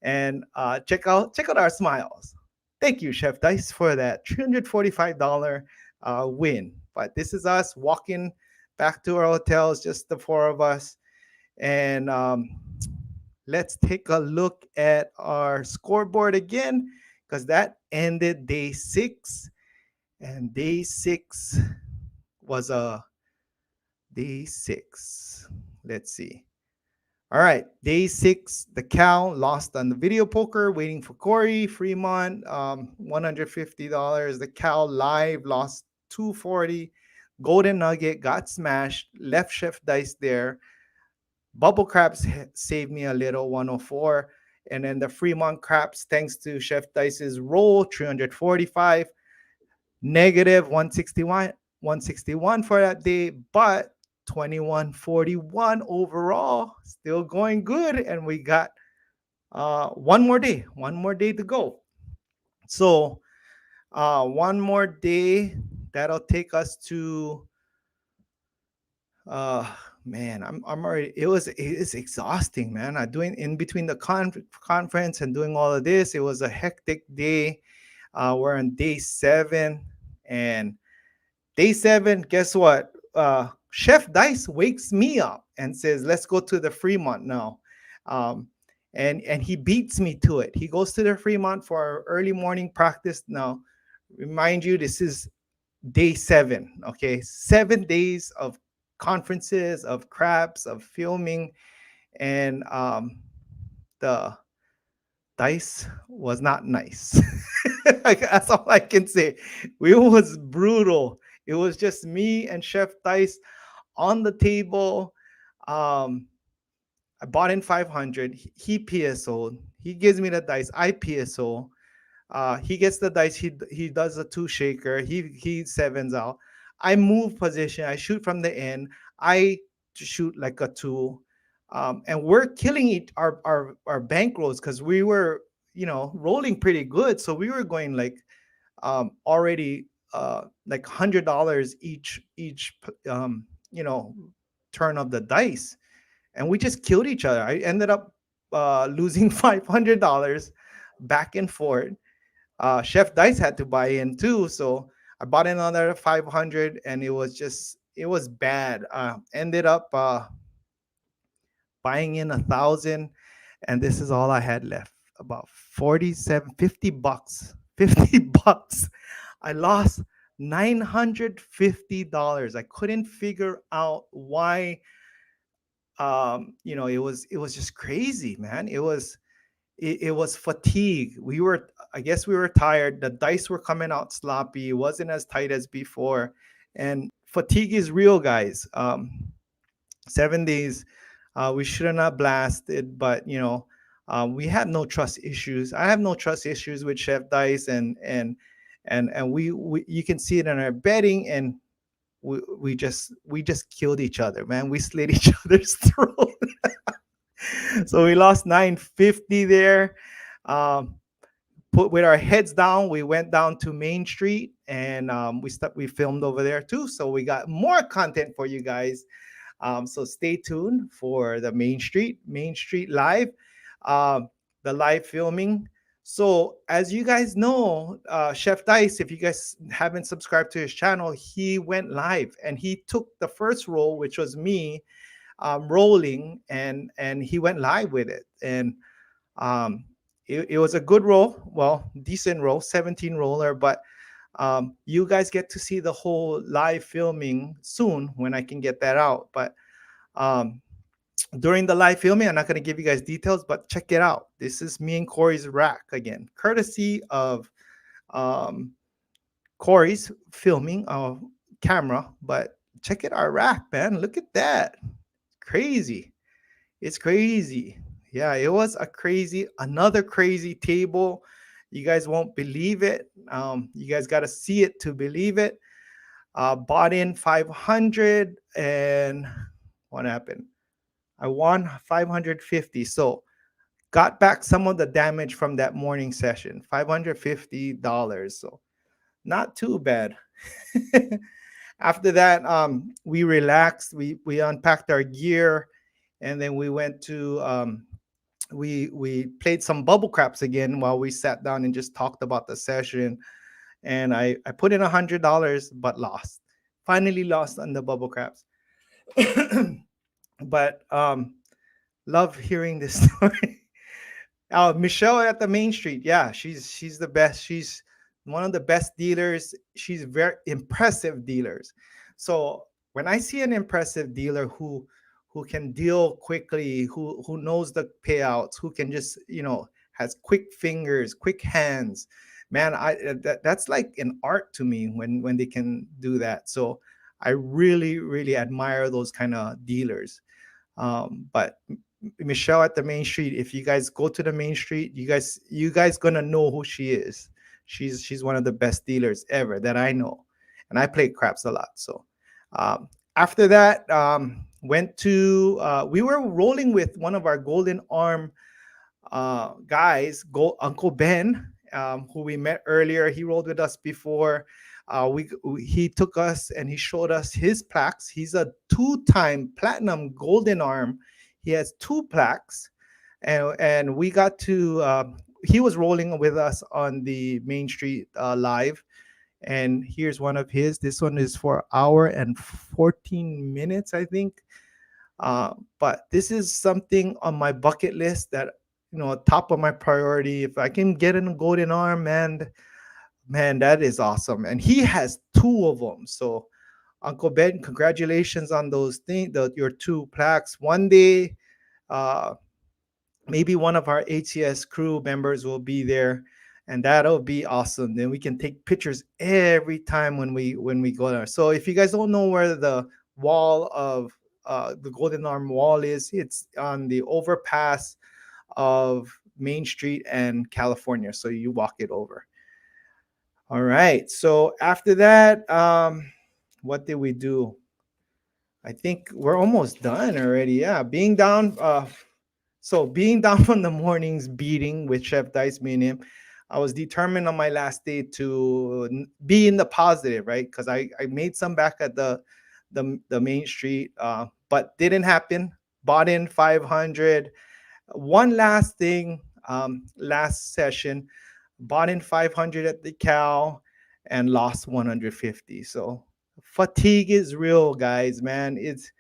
and check out our smiles. Thank you, Chef Dice, for that $345 win. But this is us walking back to our hotels, just the four of us, and let's take a look at our scoreboard again, because that ended day 6, and day 6 was a day 6. Let's see. All right, day 6, the Cal lost on the video poker, waiting for Corey. Fremont, $150. The Cal live lost 240. Golden Nugget got smashed. Left Chef Dice there. Bubble Craps saved me a little, 104. And then the Fremont Craps, thanks to Chef Dice's roll, 345. Negative 161 for that day, but 2141 overall, still going good. And we got one more day to go. So one more day, that'll take us to man, I'm already, it's exhausting, man. I doing in between the conference and doing all of this, it was a hectic day. We're on day 7, and day 7, guess what? Chef Dice wakes me up and says, "Let's go to the Fremont now." Um, and he beats me to it. He goes to the Fremont for our early morning practice. Now, remind you, this is day 7. Okay, 7 days of conferences, of craps, of filming, and the dice was not nice. Like, that's all I can say. It was brutal. It was just me and Chef Dice on the table. I bought in 500. He PSO'd. He gives me the dice. I PSO. He gets the dice. He does a 2 shaker. He sevens out. I move position. I shoot from the end. I shoot like a 2. And we're killing our bankrolls, because we were, rolling pretty good. So we were going like already like $100 each turn of the dice, and we just killed each other. I ended up losing $500 back and forth. Chef Dice had to buy in too, so I bought in another 500, and it was bad. Ended up buying in 1,000, and this is all I had left. About 47, $50. $50. I lost $950. I couldn't figure out why. It was just crazy, man. It was fatigue. I guess we were tired. The dice were coming out sloppy. It wasn't as tight as before, and fatigue is real, guys. 7 days, we should have not blasted, but we had no trust issues. I have no trust issues with Chef Dice, and we you can see it in our betting, and we just killed each other, man. We slit each other's throat. So we lost 950 there. Um, Put with our heads down, we went down to Main Street, and we filmed over there too. So we got more content for you guys. So stay tuned for the Main Street live, the live filming. So as you guys know, Chef Dice, if you guys haven't subscribed to his channel, he went live and he took the first roll, which was me rolling, and he went live with it. And um, it was a good roll, well, decent roll, 17 roller, but you guys get to see the whole live filming soon when I can get that out. But um, during the live filming, I'm not going to give you guys details, but check it out. This is me and Corey's rack again, courtesy of um, Corey's filming camera. But check it, our rack, man. Look at that. Crazy. It's crazy. Yeah, it was another crazy table. You guys won't believe it. You guys got to see it to believe it. Bought in 500, and what happened? I won 550. So got back some of the damage from that morning session, $550. So not too bad. After that, we relaxed. We unpacked our gear, and then we went to we played some bubble craps again while we sat down and just talked about the session. And I put in $100 but lost. Finally lost on the bubble craps. But love hearing this story. Michelle at the Main Street. Yeah, she's the best. She's one of the best dealers. She's very impressive dealers. So when I see an impressive dealer who can deal quickly, who knows the payouts, who can just has quick fingers, quick hands, man, that's like an art to me when they can do that. So I really admire those kind of dealers. But Michelle at the Main Street, if you guys go to the Main Street, you guys gonna know who she is. She's one of the best dealers ever that I know, and I play craps a lot. So after that, went to we were rolling with one of our Golden Arm guys, Uncle Ben, who we met earlier. He rolled with us before. He took us and he showed us his plaques. He's a two-time platinum Golden Arm. He has two plaques, and we got to. He was rolling with us on the Main Street live, and here's one of his. This one is for an hour and 14 minutes, I think. But this is something on my bucket list that top of my priority. If I can get in a Golden Arm, man, that is awesome. And he has two of them. So Uncle Ben, congratulations on those things, your two plaques. One day, uh, maybe one of our ATS crew members will be there, and that'll be awesome. Then we can take pictures every time when we go there. So if you guys don't know where the wall of the Golden Arm wall is, it's on the overpass of Main Street and California. So you walk it over. All right. So after that, what did we do? I think we're almost done already. Yeah, being down. So being down from the morning's beating with Chef Dice, me and him, I was determined on my last day to be in the positive, right? Because I made some back at the Main Street, but didn't happen. Bought in 500. One last thing, last session, bought in 500 at the Cal and lost 150. So fatigue is real, guys, man. It's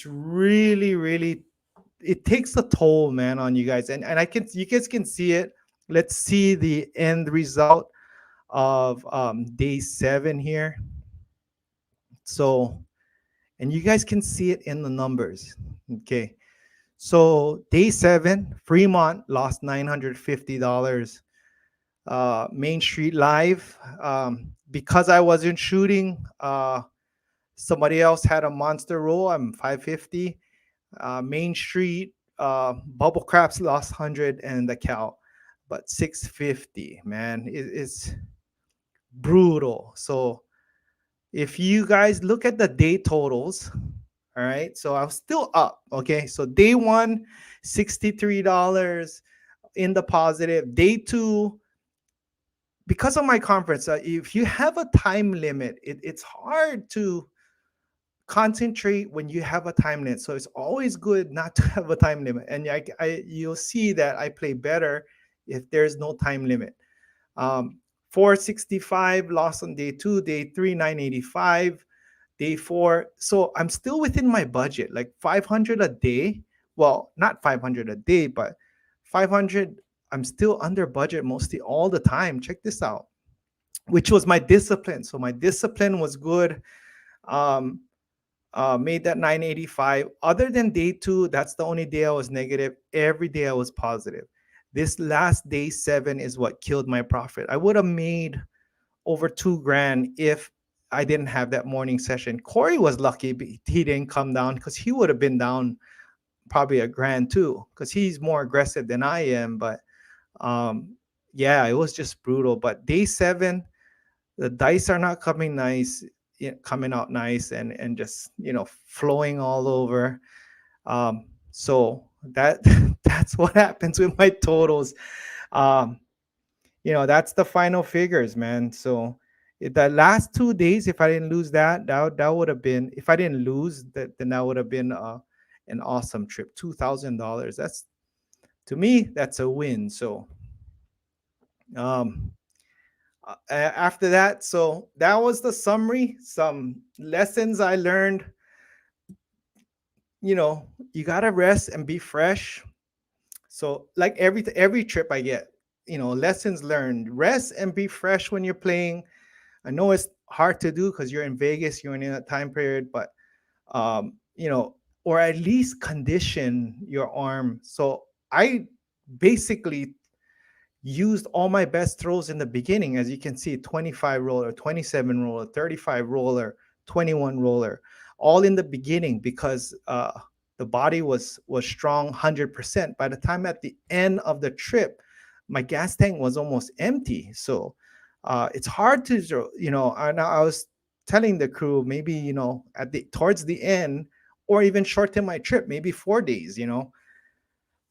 really, it takes a toll, man, on you guys. And you guys can see it. Let's see the end result of day 7 here. So, and you guys can see it in the numbers. Okay. So day 7, Fremont lost $950. Main Street Live, because I wasn't shooting, somebody else had a monster roll. I'm 550. Main Street, Bubble Craps lost 100, and the Cal, but 650. Man, it's brutal. So if you guys look at the day totals, all right, so I was still up. Okay, so day 1, $63 in the positive. Day 2, because of my conference, if you have a time limit, it's hard to concentrate when you have a time limit. So it's always good not to have a time limit. And you'll see that I play better if there's no time limit. 465 lost on day 2, day 3, 985, day 4. So I'm still within my budget, like 500 a day. Well, not 500 a day, but 500. I'm still under budget mostly all the time. Check this out, which was my discipline. So my discipline was good. Made that 985. Other than day 2, that's the only day I was negative. Every day I was positive. This last day 7 is what killed my profit. I would have made over $2,000 if I didn't have that morning session. Corey was lucky he didn't come down because he would have been down probably a grand too because he's more aggressive than I am. But um, yeah, it was just brutal. But day 7, the dice are not coming nice, coming out nice, and just flowing all over. So that that's what happens with my totals. Um, that's the final figures, man. So the last 2 days, if I didn't lose that would have been, if I didn't lose that, then that would have been an awesome trip. $2,000. That's, to me, that's a win. So um after that, so that was the summary. Some lessons I learned. You gotta rest and be fresh. So like every trip I get, lessons learned. Rest and be fresh when you're playing. I know it's hard to do because you're in Vegas, you're in a time period, but um, you know, or at least condition your arm. So I basically used all my best throws in the beginning. As you can see, 25 roller, 27 roller, 35 roller, 21 roller, all in the beginning because the body was strong 100%. By the time at the end of the trip, my gas tank was almost empty. So it's hard to, I was telling the crew maybe, at the towards the end, or even shorten my trip, maybe 4 days,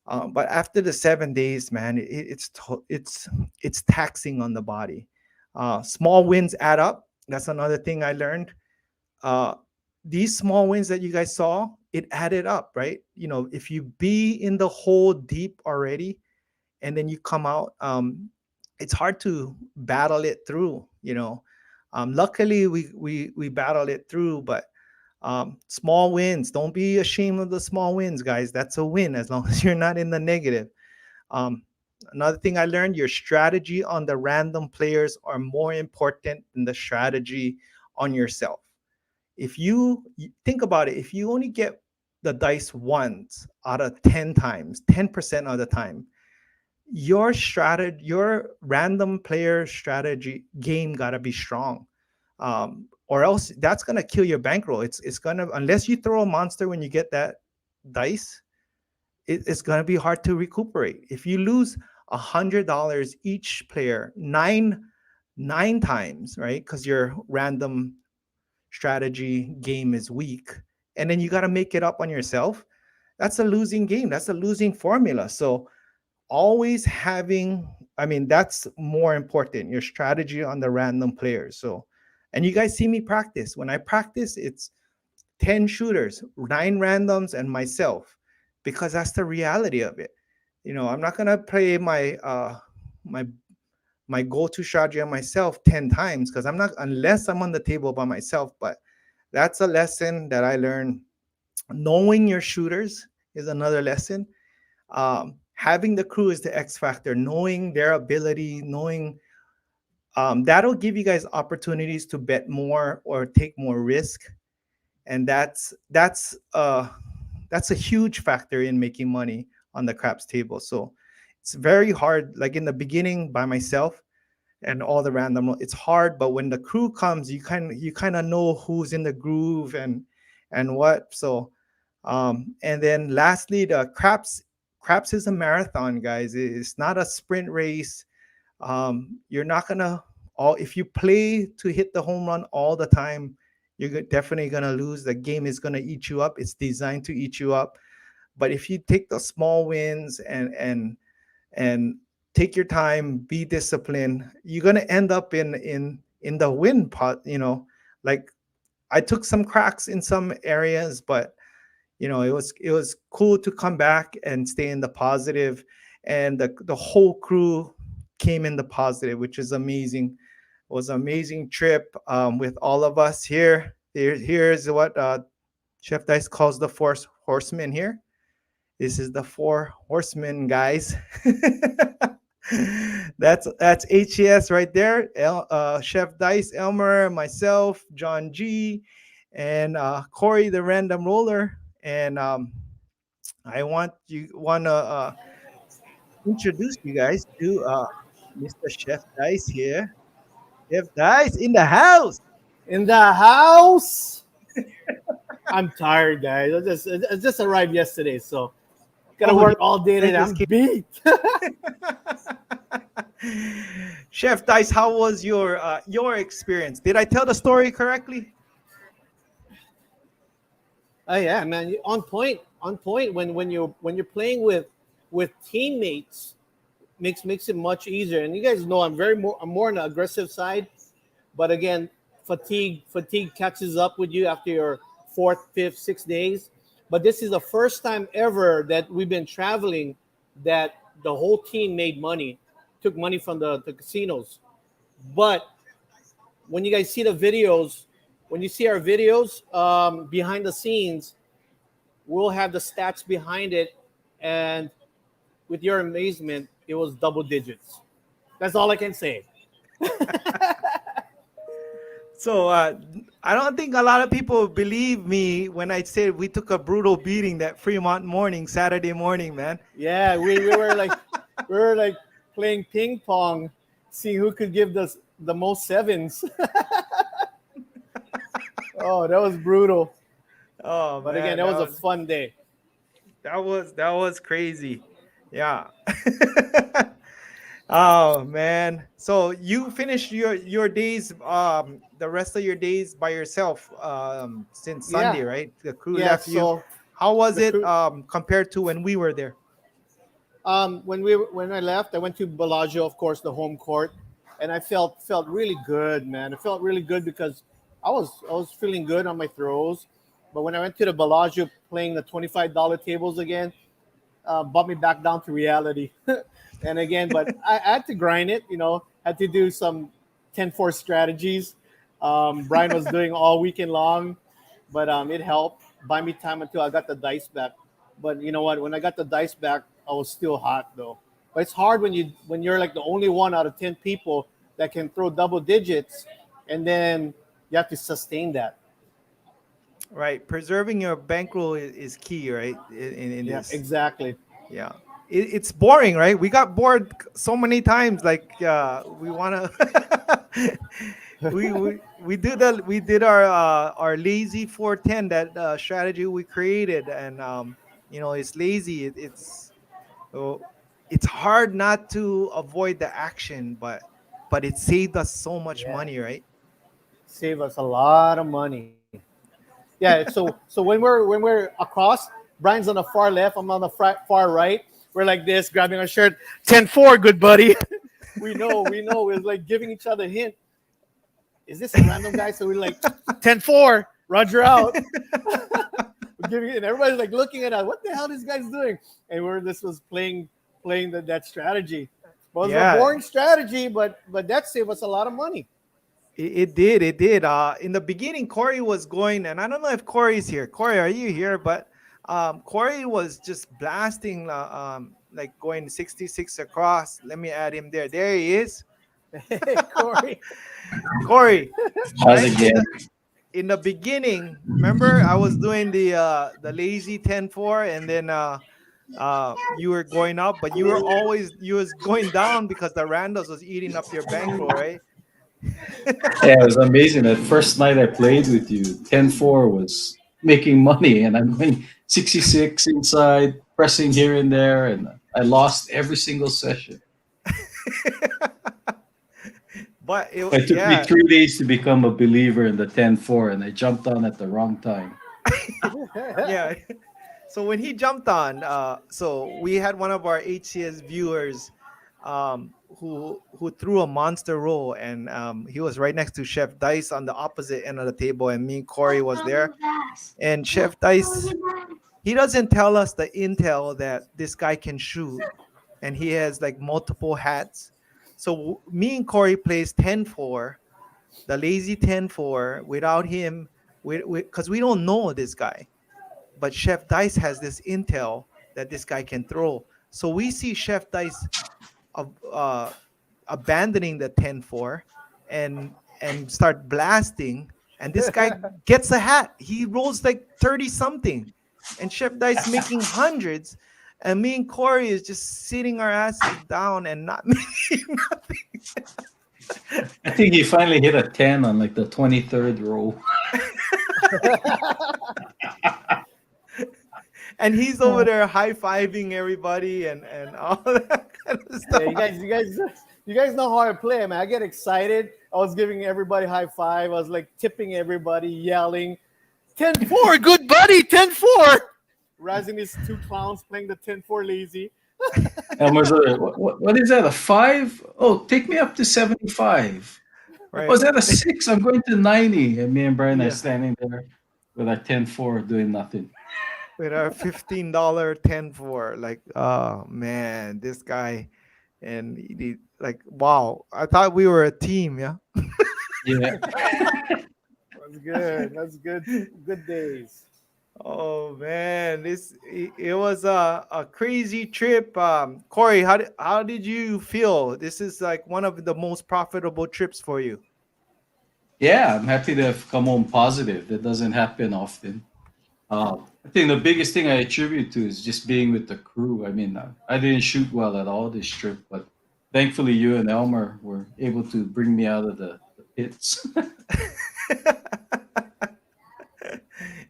but after the 7 days, man, it's taxing on the body. Small wins add up. That's another thing I learned. Uh, these small wins that you guys saw, it added up, right? If you be in the hole deep already, and then you come out, it's hard to battle it through. Luckily, we battled it through, but small wins. Don't be ashamed of the small wins, guys. That's a win as long as you're not in the negative. Um, Another thing I learned: your strategy on the random players are more important than the strategy on yourself. If you think about it, if you only get the dice once out of 10 times, 10% of the time, your random player strategy game gotta be strong, or else that's gonna kill your bankroll. It's gonna, unless you throw a monster when you get that dice, it's gonna be hard to recuperate. If you lose $100 each player nine times, right? Because your random strategy game is weak, and then you got to make it up on yourself. That's a losing game. That's a losing formula. So always having, I mean, that's more important, your strategy on the random players. So, and you guys see me practice. When I practice, it's 10 shooters, 9 randoms, and myself, because that's the reality of it. I'm not gonna play my my go-to strategy on myself 10 times, because I'm not, unless I'm on the table by myself. But that's a lesson that I learned. Knowing your shooters is another lesson. Having the crew is the X factor. Knowing their ability, knowing, that'll give you guys opportunities to bet more or take more risk, and that's a huge factor in making money on the craps table. So it's very hard. Like in the beginning, by myself and all the random, it's hard. But when the crew comes, you kind of know who's in the groove and what. So and then lastly, the craps is a marathon, guys. It's not a sprint race. You're not gonna, all if you play to hit the home run all the time, you're definitely gonna lose. The game is gonna eat you up. It's designed to eat you up. But if you take the small wins and take your time, be disciplined, you're gonna end up in the win pot. Like I took some cracks in some areas, but it was cool to come back and stay in the positive, and the whole crew came in the positive, which is amazing. It was an amazing trip, with all of us here. Here's what Chef Dice calls the four horsemen here. This is the four horsemen, guys. That's HES right there. Chef Dice, Elmer, myself, John G, and Corey, the random roller. And I want to introduce you guys to Mr. Chef Dice here. Chef Dice in the house. In the house. I'm tired, guys. I just arrived yesterday, so gotta Oh, work all day I today. just I'm came. beat. Chef Dice, how was your experience? Did I tell the story correctly? Oh yeah, man, on point, on point. When you're playing with teammates, makes it much easier. And you guys know I'm more on the aggressive side. But again, fatigue catches up with you after your fourth, fifth, 6 days. But this is the first time ever that we've been traveling that the whole team made money, took money from the casinos. But when you guys see the videos, when you see our videos behind the scenes, we'll have the stats behind it, and with your amazement, it was double digits. That's all I can say. So I don't think a lot of people believe me when I said we took a brutal beating that Fremont morning, Saturday morning, man. Yeah, we were like playing ping pong, seeing who could give us the most sevens. Oh, that was brutal. Oh But again, man, that was a fun day. that was crazy. Yeah. Oh man. So you finished your days, the rest of your days by yourself, since Yeah, Sunday, right? The crew yeah. left you. So How was the it crew. compared to when we were there? When I left, I went to Bellagio, of course, the home court, and I felt really good, man. I felt really good because I was feeling good on my throws. But when I went to the Bellagio playing the $25 tables again, brought me back down to reality. And again, but I had to grind it, had to do some 10-4 strategies. Brian was doing all weekend long, but it helped buy me time until I got the dice back. But you know what? When I got the dice back, I was still hot though. But it's hard when you're like the only one out of 10 people that can throw double digits, and then you have to sustain that. Right. Preserving your bankroll is key, right? In Yeah, this. exactly. Yeah. It's boring, right? We got bored so many times. Like we wanna we did our lazy 410, that strategy we created, and it's lazy. Oh, it's hard not to avoid the action, but it saved us so much Yeah, money, right? save us a lot of money. Yeah, so when we're across, Brian's on the far left, I'm on the far right. We're like this, grabbing our shirt. 10-4, good buddy. We know. It's like giving each other a hint. Is this a random guy? So we're like 10-4, Roger out. We're giving it, and everybody's like looking at us. What the hell this guy's doing? And this was playing that strategy. Well, it was a Yeah, boring strategy, but that saved us a lot of money. it did. It did. In the beginning, Corey was going, and I don't know if Corey's here. Corey, are you here? But Corey was just blasting, like going 66 across. Let me add him there. There he is. Hey, Corey. Corey, How's right? it In going? the beginning, remember I was doing the lazy 10-4, and then you were going up, but you was going down because the randos was eating up your bankroll, right? Yeah, it was amazing. That first night I played with you, 10-4 was making money, and I'm going 66 inside, pressing here and there, and I lost every single session. But It took me yeah, 3 days to become a believer in the 10-4, and I jumped on at the wrong time. yeah. So when he jumped on, so we had one of our HCS viewers, who threw a monster roll, and he was right next to Chef Dice on the opposite end of the table, and me and Corey was there. And Chef Dice, he doesn't tell us the intel that this guy can shoot, and he has like multiple hats. So me and Corey plays 10-4, the lazy 10-4, without him, because we don't know this guy. But Chef Dice has this intel that this guy can throw. So we see Chef Dice uh, uh, abandoning the 10-4, and start blasting. And this guy gets a hat. He rolls like 30 something. And Chef Dice making hundreds. And me and Corey is just sitting our asses down and not making nothing. I think he finally hit a 10 on like the 23rd roll. And he's over there high-fiving everybody and all that kind of stuff. Yeah, you guys know how I play, man. I get excited. I was giving everybody high five. I was like tipping everybody, yelling, 10-4, good buddy, 10-4. Rising these two clowns playing the 10-4 lazy. Elmer's like, what is that? A 5? Oh, take me up to 75. Right. Was that a 6? I'm going to 90. And me and Brian Yeah. are standing there with our 10-4 doing nothing. With our $15 10-4. Like, oh man, this guy. And he, like, wow, I thought we were a team, yeah. Yeah. That's good. That's good. Good days. Oh man, it was a crazy trip. Corey, how did you feel? This is like one of the most profitable trips for you. Yeah, I'm happy to have come home positive. That doesn't happen often. I think the biggest thing I attribute to is just being with the crew. I mean, I didn't shoot well at all this trip, but thankfully you and Elmer were able to bring me out of the pits.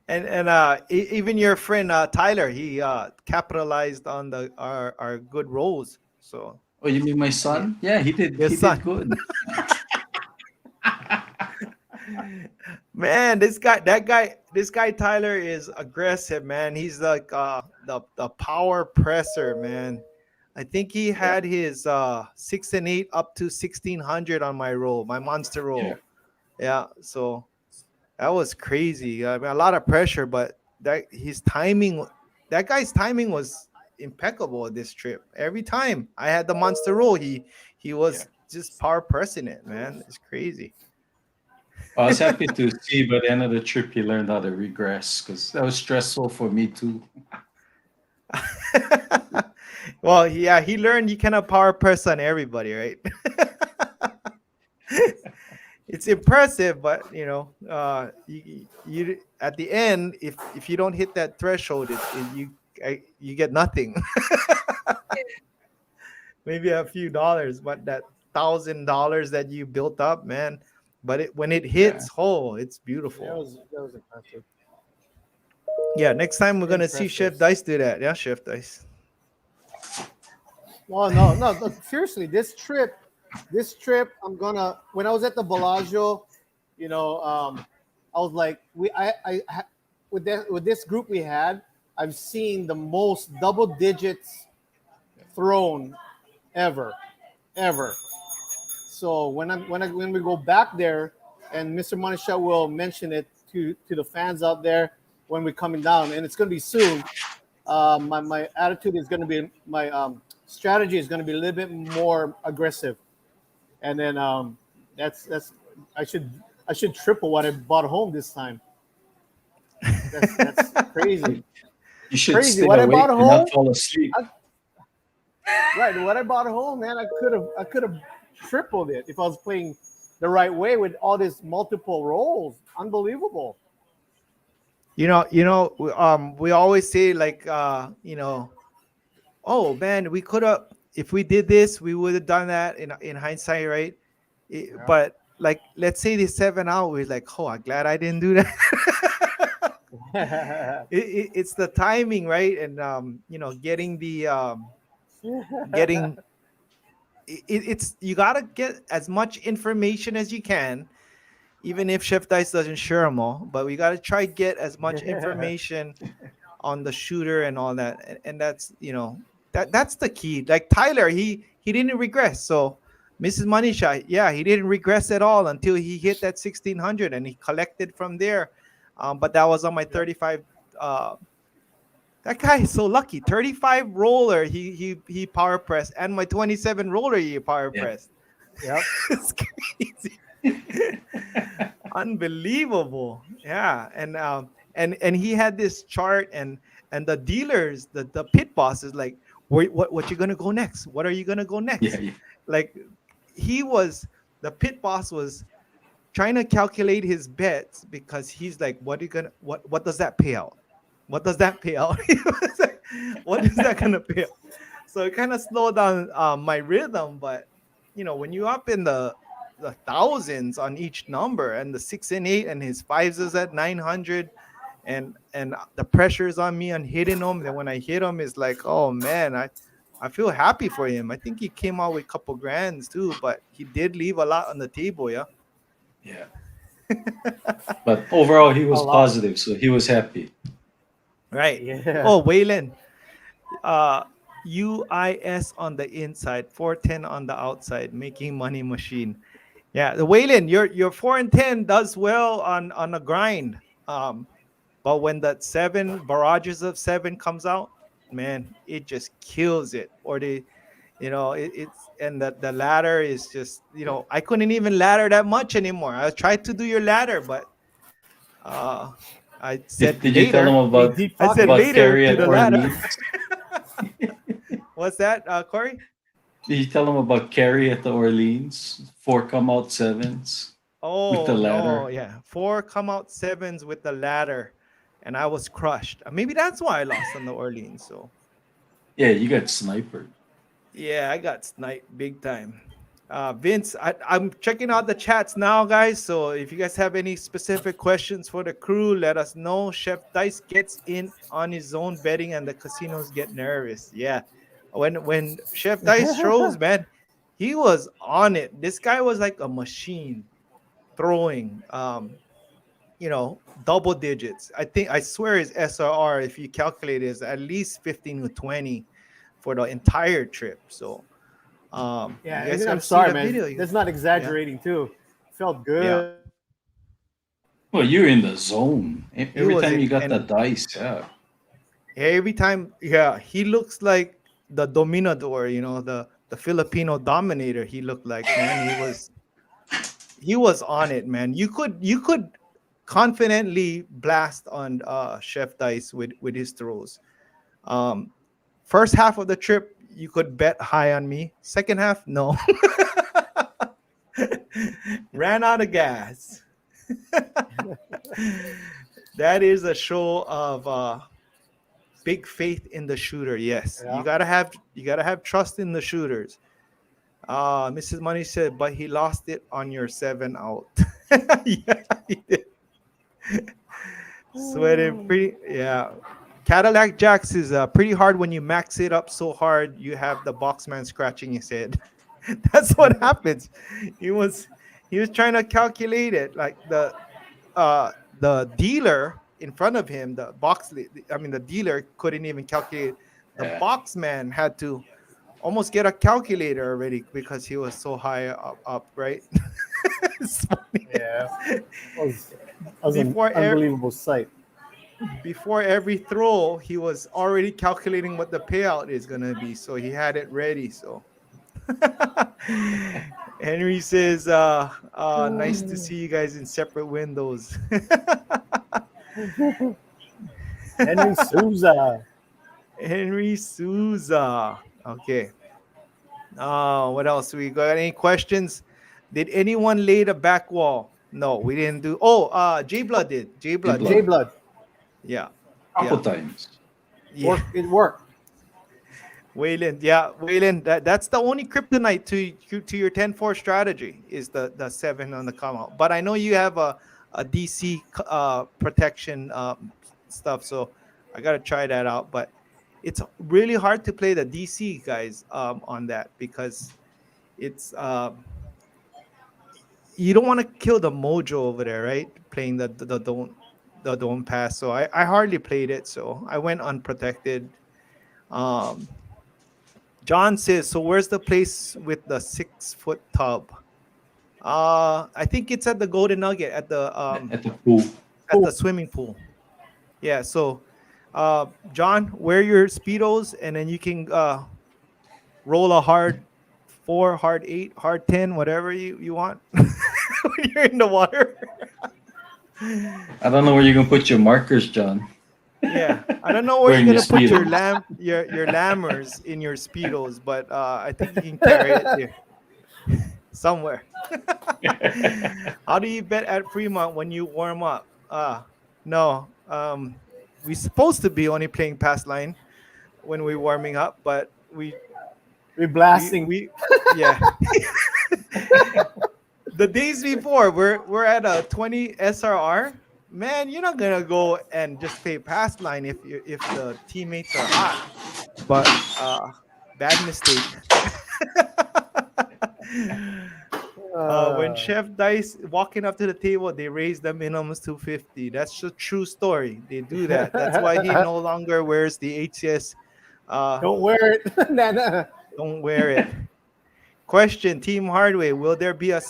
And even your friend Tyler, he capitalized on our good rolls. So Oh, you mean my son? Yeah, he did. Your He son. did good. man, this guy Tyler is aggressive, man. He's like the power presser, man. I think he had his 6 and 8 up to 1600 on my roll, my monster roll. Yeah, so that was crazy. I mean, a lot of pressure, but that guy's timing was impeccable this trip. Every time I had the monster roll, he was just power pressing it, man. It's crazy. I was happy to see by the end of the trip he learned how to regress because that was stressful for me too. Well, yeah, he learned you cannot power press on everybody, right? It's impressive, but you at the end, if you don't hit that threshold, you get nothing. Maybe a few dollars, but that $1,000 that you built up, man. But when it hits, it's beautiful. That was impressive. Yeah, next time we're gonna see Impressive. Chef Dice do that. Yeah, Chef Dice. Well, no. Seriously, this trip, when I was at the Bellagio, I was like, with this group we had, I've seen the most double digits thrown ever. So when we go back there, and Mr. Manisha will mention it to the fans out there when we're coming down, and it's going to be soon. My attitude is going to be my strategy is going to be a little bit more aggressive, and then that's I should triple what I bought home this time. That's crazy. You should Crazy. stay What I awake bought and home? not fall asleep. Right, what I bought home, man, I could have tripled it if I was playing the right way with all these multiple rolls. Unbelievable. We always say like, oh man, we could have, if we did this, we would have done that in hindsight, right? But like, let's say the 7 out, we're like, oh, I'm glad I didn't do that. It's the timing, right? And getting the it's you gotta get as much information as you can, even if Chef Dice doesn't share them all. But we gotta try get as much information on the shooter and all that, and that's that's the key. Like Tyler, he didn't regress. So Mrs. Manisha, yeah, he didn't regress at all until he hit that 1600 and he collected from there. But that was on my 35. That guy is so lucky. 35 roller, he power pressed, and my 27 roller he power pressed. Yep. It's crazy. Unbelievable. Yeah. And he had this chart, and the dealers, the pit boss is like, what you gonna go next? What are you gonna go next? Yeah. Like the pit boss was trying to calculate his bets because he's like, what does that pay out? What does that pay out? What is that gonna pay out? So it kind of slowed down my rhythm. But when you're up in the the thousands on each number, and the 6 and 8, and his fives is at 900, and the pressure is on me on hitting him. Then when I hit him, it's like, oh man, I feel happy for him. I think he came out with a couple grands too, but he did leave a lot on the table. Yeah. Yeah. But overall, he A was lot. positive, so he was happy. Right. Yeah. Oh, Waylon. UIS on the inside, 410 on the outside, making money machine. Yeah, the Waylon, your 4 and 10 does well on a grind. But when that seven barrages of seven comes out, man, it just kills it. Or it's and the ladder is just, I couldn't even ladder that much anymore. I tried to do your ladder, but uh I Did, said did you tell him later. Hey, about deep I said pockets. later Kerry to at the ladder. Orleans? What's that, Corey? Did you tell him about Kerry at the Orleans? Four come out sevens with the Oh no, ladder. yeah. Four come out sevens with the ladder, and I was crushed. Maybe that's why I lost on the Orleans. So Yeah, you got snipered. yeah, I got sniped big time. Vince, I'm checking out the chats now, guys. So if you guys have any specific questions for the crew, let us know. Chef Dice gets in on his own betting, and the casinos get nervous. Yeah, when Chef Dice throws, man, he was on it. This guy was like a machine throwing. Double digits. I swear his SRR, if you calculate it, is at least 15 to 20 for the entire trip. So you Yeah, guys even got I'm to see sorry, the video. man. That's not Yeah, exaggerating too. Felt yeah. good. Well, you're in the zone. He Every was time in, you got the and dice, yeah. every time, yeah, he looks like the dominador, the Filipino dominator. He looked like, man, he was on it, man. You could confidently blast on Chef Dice with his throws. Um, First half of the trip, you could bet high on me. Second half, no. Ran out of gas. That is a show of big faith in the shooter. Yes, you Yeah. gotta have trust in the shooters. Mrs. Money said, but he lost it on your 7 out. Yeah, he did. Sweating pretty. Yeah, Cadillac Jacks is pretty hard when you max it up so hard you have the boxman scratching his head. That's what happens. He was he was trying to calculate it, like the dealer in front of him, the dealer couldn't even calculate. The Yeah. boxman had to almost get a calculator already because he was so high up, right? It's funny. Yeah. That was an Before air, unbelievable sight. before every throw, he was already calculating what the payout is gonna be, so he had it ready. So Henry says, nice to see you guys in separate windows. Henry Souza. Henry Souza. Okay. What else? We got any questions? Did anyone lay the back wall? No, we didn't do. Oh, J Blood did. J Blood Blood. J did. Blood. Yeah. Couple Yeah. times. Yeah. It worked. Wayland, yeah, Wayland. That's the only kryptonite to your 10-4 strategy is the seven on the come out. But I know you have a DC protection stuff, so I gotta try that out. But it's really hard to play the DC guys on that because it's you don't want to kill the mojo over there, right? Playing the don't pass. So I hardly played it, so I went unprotected. Um, John says, so where's the place with the 6-foot tub? I think it's at the Golden Nugget At the pool. at the swimming pool. Yeah. So, John, wear your speedos, and then you can roll a hard 4, hard 8, hard 10, whatever you want when you're in the water. I don't know where you're gonna put your markers, John. Yeah, I don't know where Wearing you're your gonna put your Speedo. your lammers in your speedos, but I think you can carry it there somewhere. How do you bet at Fremont when you warm up? No, we're supposed to be only playing pass line when we're warming up, but We're we blasting. we yeah. the days before, we're at a 20 SRR. Man, you're not gonna go and just play pass line if the teammates are hot. But bad mistake. When Uh, Chef Dice walking up to the table, they raise the minimums to 50. That's a true story. They do that. That's why he no longer wears the HCS. don't wear it. Nah, nah. Don't wear it. Question: Team Hardway, will there be an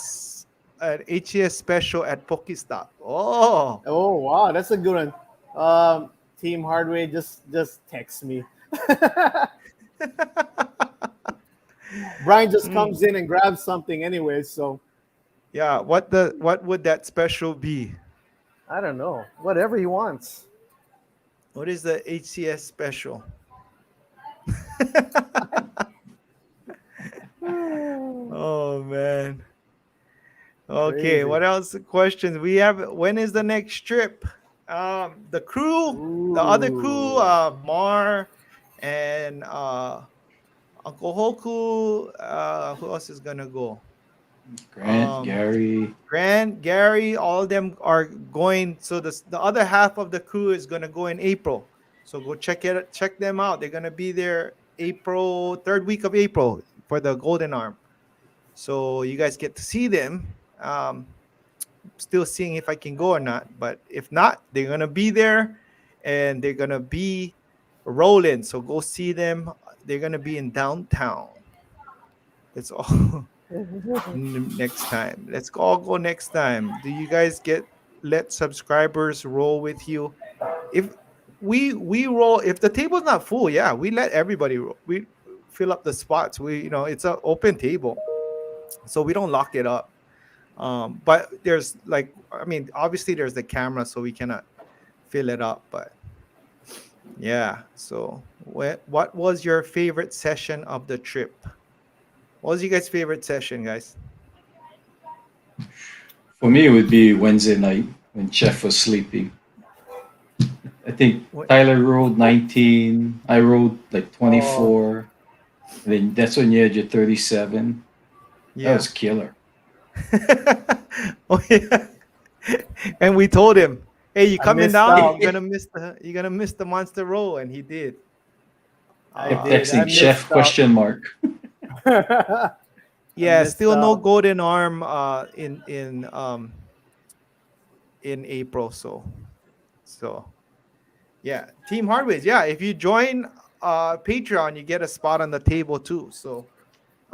HCS special at Pokestop? Oh, Oh wow, that's a good one. Team Hardway, just text me. Brian just Mm, comes in and grabs something anyway, so yeah. What would that special be? I don't know. Whatever he wants. What is the HCS special? Oh man. Okay, Crazy. what else? Questions we have? When is the next trip? The crew, the other crew, Ooh. Mar and Uncle Hoku. Who else is gonna go? Grant, Um, Gary. Grant, Gary, all of them are going. So the other half of the crew is gonna go in April. So go check them out. They're gonna be there April, third week of April for the Golden Arm. So you guys get to see them. Still seeing if I can go or not. But if not, they're gonna be there and they're gonna be rolling. So go see them. They're gonna be in downtown. That's all. Next time. Let's all go next time. Do you guys get let subscribers roll with you? If we roll, if the table's not full, yeah, we let everybody roll. We fill up the spots. It's an open table, so we don't lock it up. But there's like, I mean, obviously there's the camera, so we cannot fill it up. But yeah, so what was your favorite session of the trip? What was your guys' favorite session, guys? For me, it would be Wednesday night when Chef was sleeping. I think What? Tyler rode 19. I rode like Oh, 24. And then that's when you had your 37. That Yeah. was killer. Oh yeah. And we told him, "Hey, you I coming missed down? out. You're gonna miss the monster roll," and he did. I Kept Uh, did. I texting Chef missed out. question mark. I yeah, missed still no out. golden arm in April. So yeah, Team Hardways. Yeah, if you join Patreon, you get a spot on the table too. So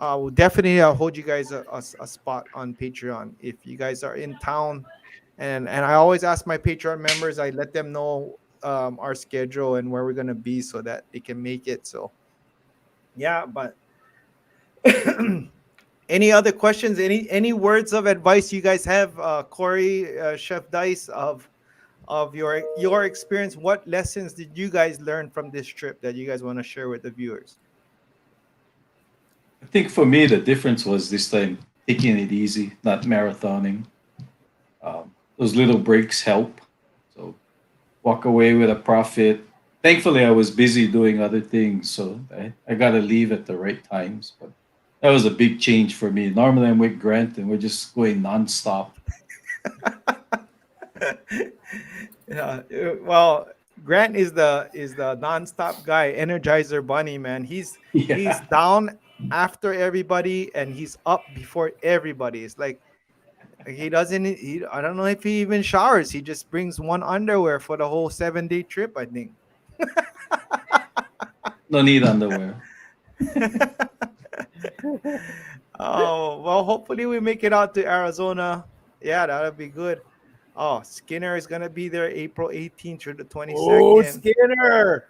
we'll definitely hold you guys a spot on Patreon if you guys are in town. And I always ask my Patreon members, I let them know our schedule and where we're gonna be so that they can make it. So yeah, but any other questions? Any words of advice you guys have, Corey, Chef Dice, of your experience? What lessons did you guys learn from this trip that you guys want to share with the viewers? I think for me, the difference was this time taking it easy, not marathoning. Those little breaks help. So walk away with a profit. Thankfully, I was busy doing other things, so I got to leave at the right times. But that was a big change for me. Normally, I'm with Grant and we're just going nonstop. Yeah, well, Grant is the nonstop guy, Energizer Bunny, man. He's Yeah. down after everybody and he's up before everybody. It's like he doesn't. I don't know if he even showers. He just brings one underwear for the whole 7 day trip, I think. No need underwear. Oh well, hopefully we make it out to Arizona. Yeah, that'll be good. Oh, Skinner is gonna be there April 18th through the Oh, 22nd. Skinner.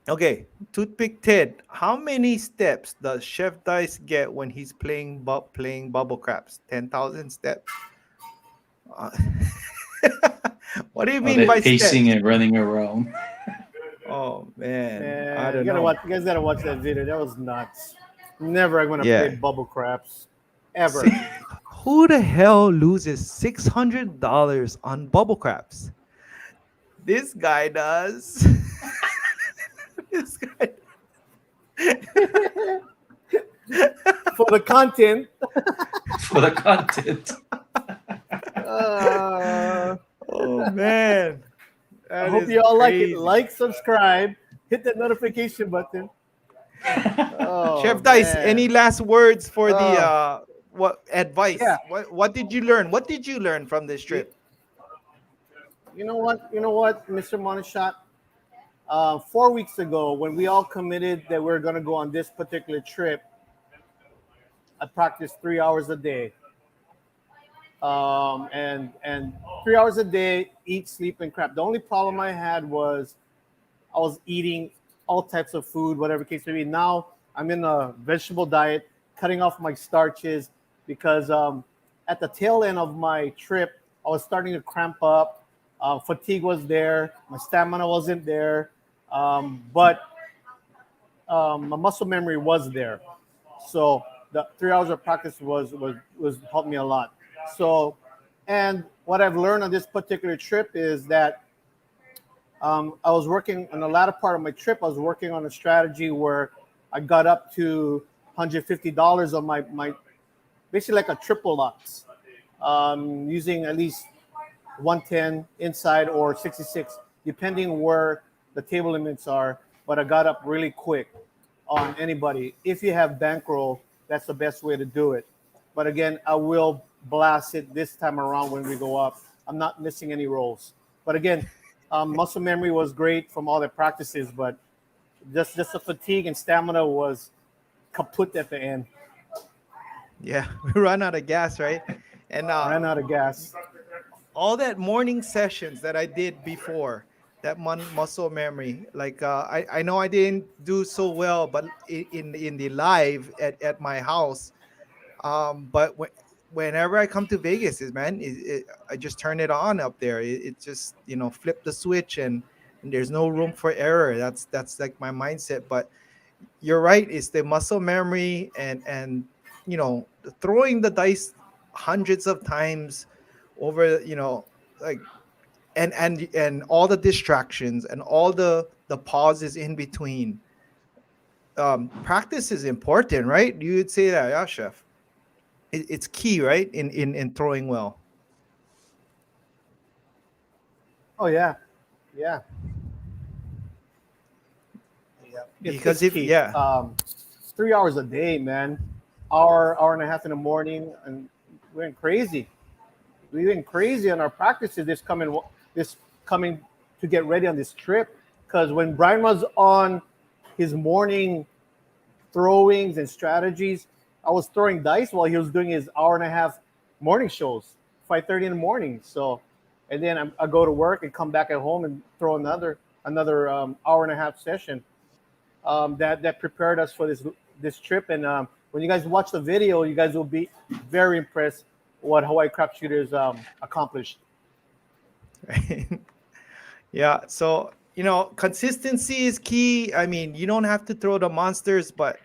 Okay, Toothpick Ted. How many steps does Chef Dice get when he's playing bubble craps? 10,000 steps. Uh, what do you Oh, mean they're by pacing steps? and running around. Oh man, I Man, don't know. you guys gotta watch that video. That was nuts. Never I'm gonna play Yeah. bubble craps. Ever. Si- Who the hell loses $600 on bubble craps? This guy does. This guy. for the content. for the content. Uh, Oh man, I that hope is you all like it. crazy. Like, subscribe, hit that notification button. Oh Chef Dice, any man. last words for the Uh, what yeah. advice? What did you learn? What did you learn from this You, trip? you know what? You know what, Mr. Monishot? 4 weeks ago, when we all committed that we are going to go on this particular trip, I practiced 3 hours a day, and 3 hours a day, eat, sleep, and crap. The only problem I had was I was eating all types of food, whatever case may be. Now I'm in a vegetable diet, cutting off my starches because at the tail end of my trip, I was starting to cramp up. Fatigue was there, my stamina wasn't there, but my muscle memory was there. So the 3 hours of practice was helped me a lot. So, and what I've learned on this particular trip is that I was working on the latter part of my trip. I was working on a strategy where I got up to $150 on my basically like a triple lux, using at least 110 inside or 66, depending where the table limits are. But I got up really quick on anybody. If you have bankroll, that's the best way to do it. But again, I will blast it this time around when we go up. I'm not missing any rolls. But again, muscle memory was great from all the practices, but just the fatigue and stamina was kaput at the end. Yeah, we run out of gas, right? And Ran out of gas. all that morning sessions that I did before that muscle memory, like I know I didn't do so well, but in the live at my house, but whenever I come to Vegas, is man, I just turn it on up there. It just flip the switch and there's no room for error. That's like my mindset. But you're right. It's the muscle memory and throwing the dice hundreds of times over like and all the distractions and all the pauses in between. Practice is important, right? You would say that, yeah, chef. It's key, right? In throwing well. Oh yeah, yeah. It's Because if key. yeah, 3 hours a day, man. Hour and a half in the morning, and we went crazy. We went crazy on our practices this coming to get ready on this trip. Because when Brian was on his morning throwings and strategies, I was throwing dice while he was doing his hour and a half morning shows, 5:30 in the morning. So, and then I go to work and come back at home and throw another hour and a half session. That prepared us for this trip. And when you guys watch the video, you guys will be very impressed what Hawaii crap shooters accomplished. right? Yeah. So consistency is key. I mean, you don't have to throw the monsters, but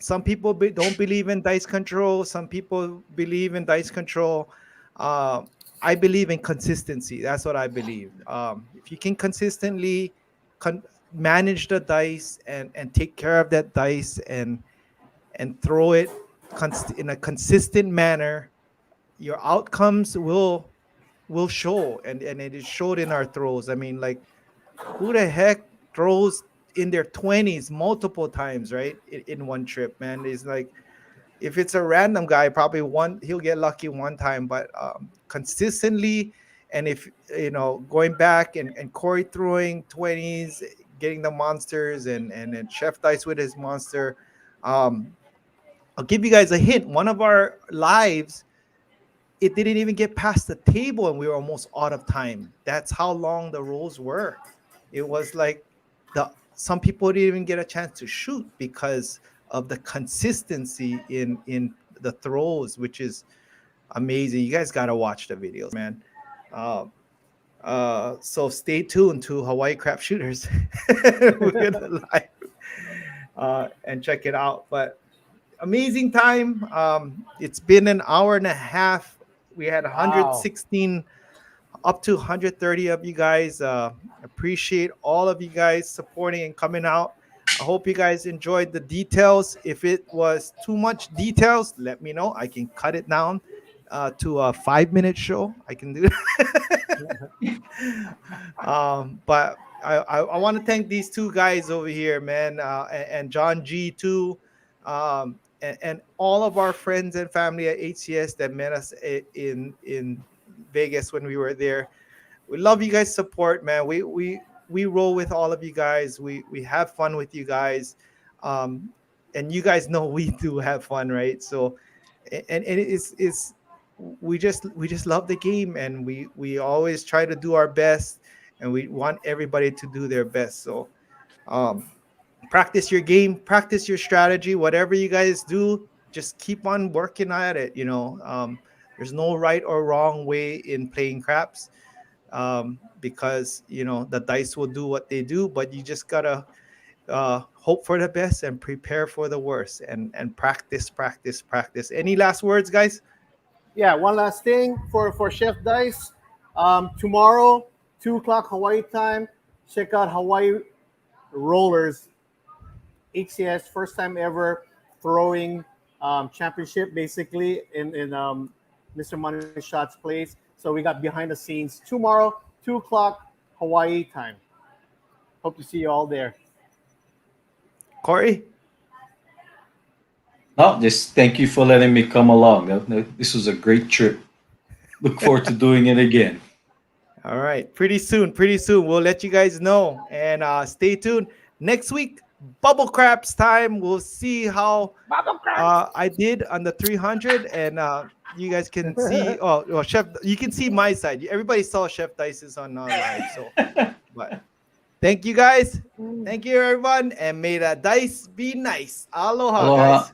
some people don't believe in dice control. Some people believe in dice control. Uh, I believe in consistency. That's what I believe. If you can consistently con- manage the dice and take care of that dice and throw it in a consistent manner, your outcomes will show, and it is showed in our throws. I mean, like, who the heck throws in their 20s multiple times, right? In one trip, man. It's like, if it's a random guy, probably he'll get lucky one time, but consistently. And if going back and Corey throwing 20s, getting the monsters, and then Chef Dice with his monster. um I'll give you guys a hint. One of our lives, it didn't even get past the table and we were almost out of time. That's how long the rolls were. It was like some people didn't even get a chance to shoot because of the consistency in the throws, which is amazing. You guys got to watch the videos, man. uh, so stay tuned to Hawaii Crap Shooters. We're gonna live and check it out. But amazing time. It's been an hour and a half. We had Wow. 116 up to 130 of you guys. Appreciate all of you guys supporting and coming out. I hope you guys enjoyed the details. If it was too much details, let me know. I can cut it down to a 5-minute show. I can do but I want to thank these two guys over here, man, and John G too, and all of our friends and family at HCS that met us in Vegas when we were there. We love you guys' support, man. We roll with all of you guys. We have fun with you guys, um, and you guys know we do have fun, right? So, and it's we just love the game, and we always try to do our best, and we want everybody to do their best. So, um, practice your game, practice your strategy, whatever you guys do, just keep on working at it. There's no right or wrong way in playing craps, because the dice will do what they do, but you just gotta hope for the best and prepare for the worst, and practice, practice, practice. Any last words, guys? Yeah, one last thing for Chef Dice. Tomorrow, 2 o'clock Hawaii time. Check out Hawaii Rollers HCS first time ever throwing championship, basically in Mr. Money Shot's place. So we got behind the scenes tomorrow, 2 o'clock Hawaii time. Hope to see you all there. Corey? No, just thank you for letting me come along. This was a great trip. Look forward to doing it again. All right, pretty soon we'll let you guys know, and stay tuned next week. Bubble craps time. We'll see how I did on the 300, and you guys can see. Oh, Chef, you can see my side. Everybody saw Chef Dice's on live. So, but thank you guys. Thank you everyone, and may the dice be nice. Aloha, Aloha. guys.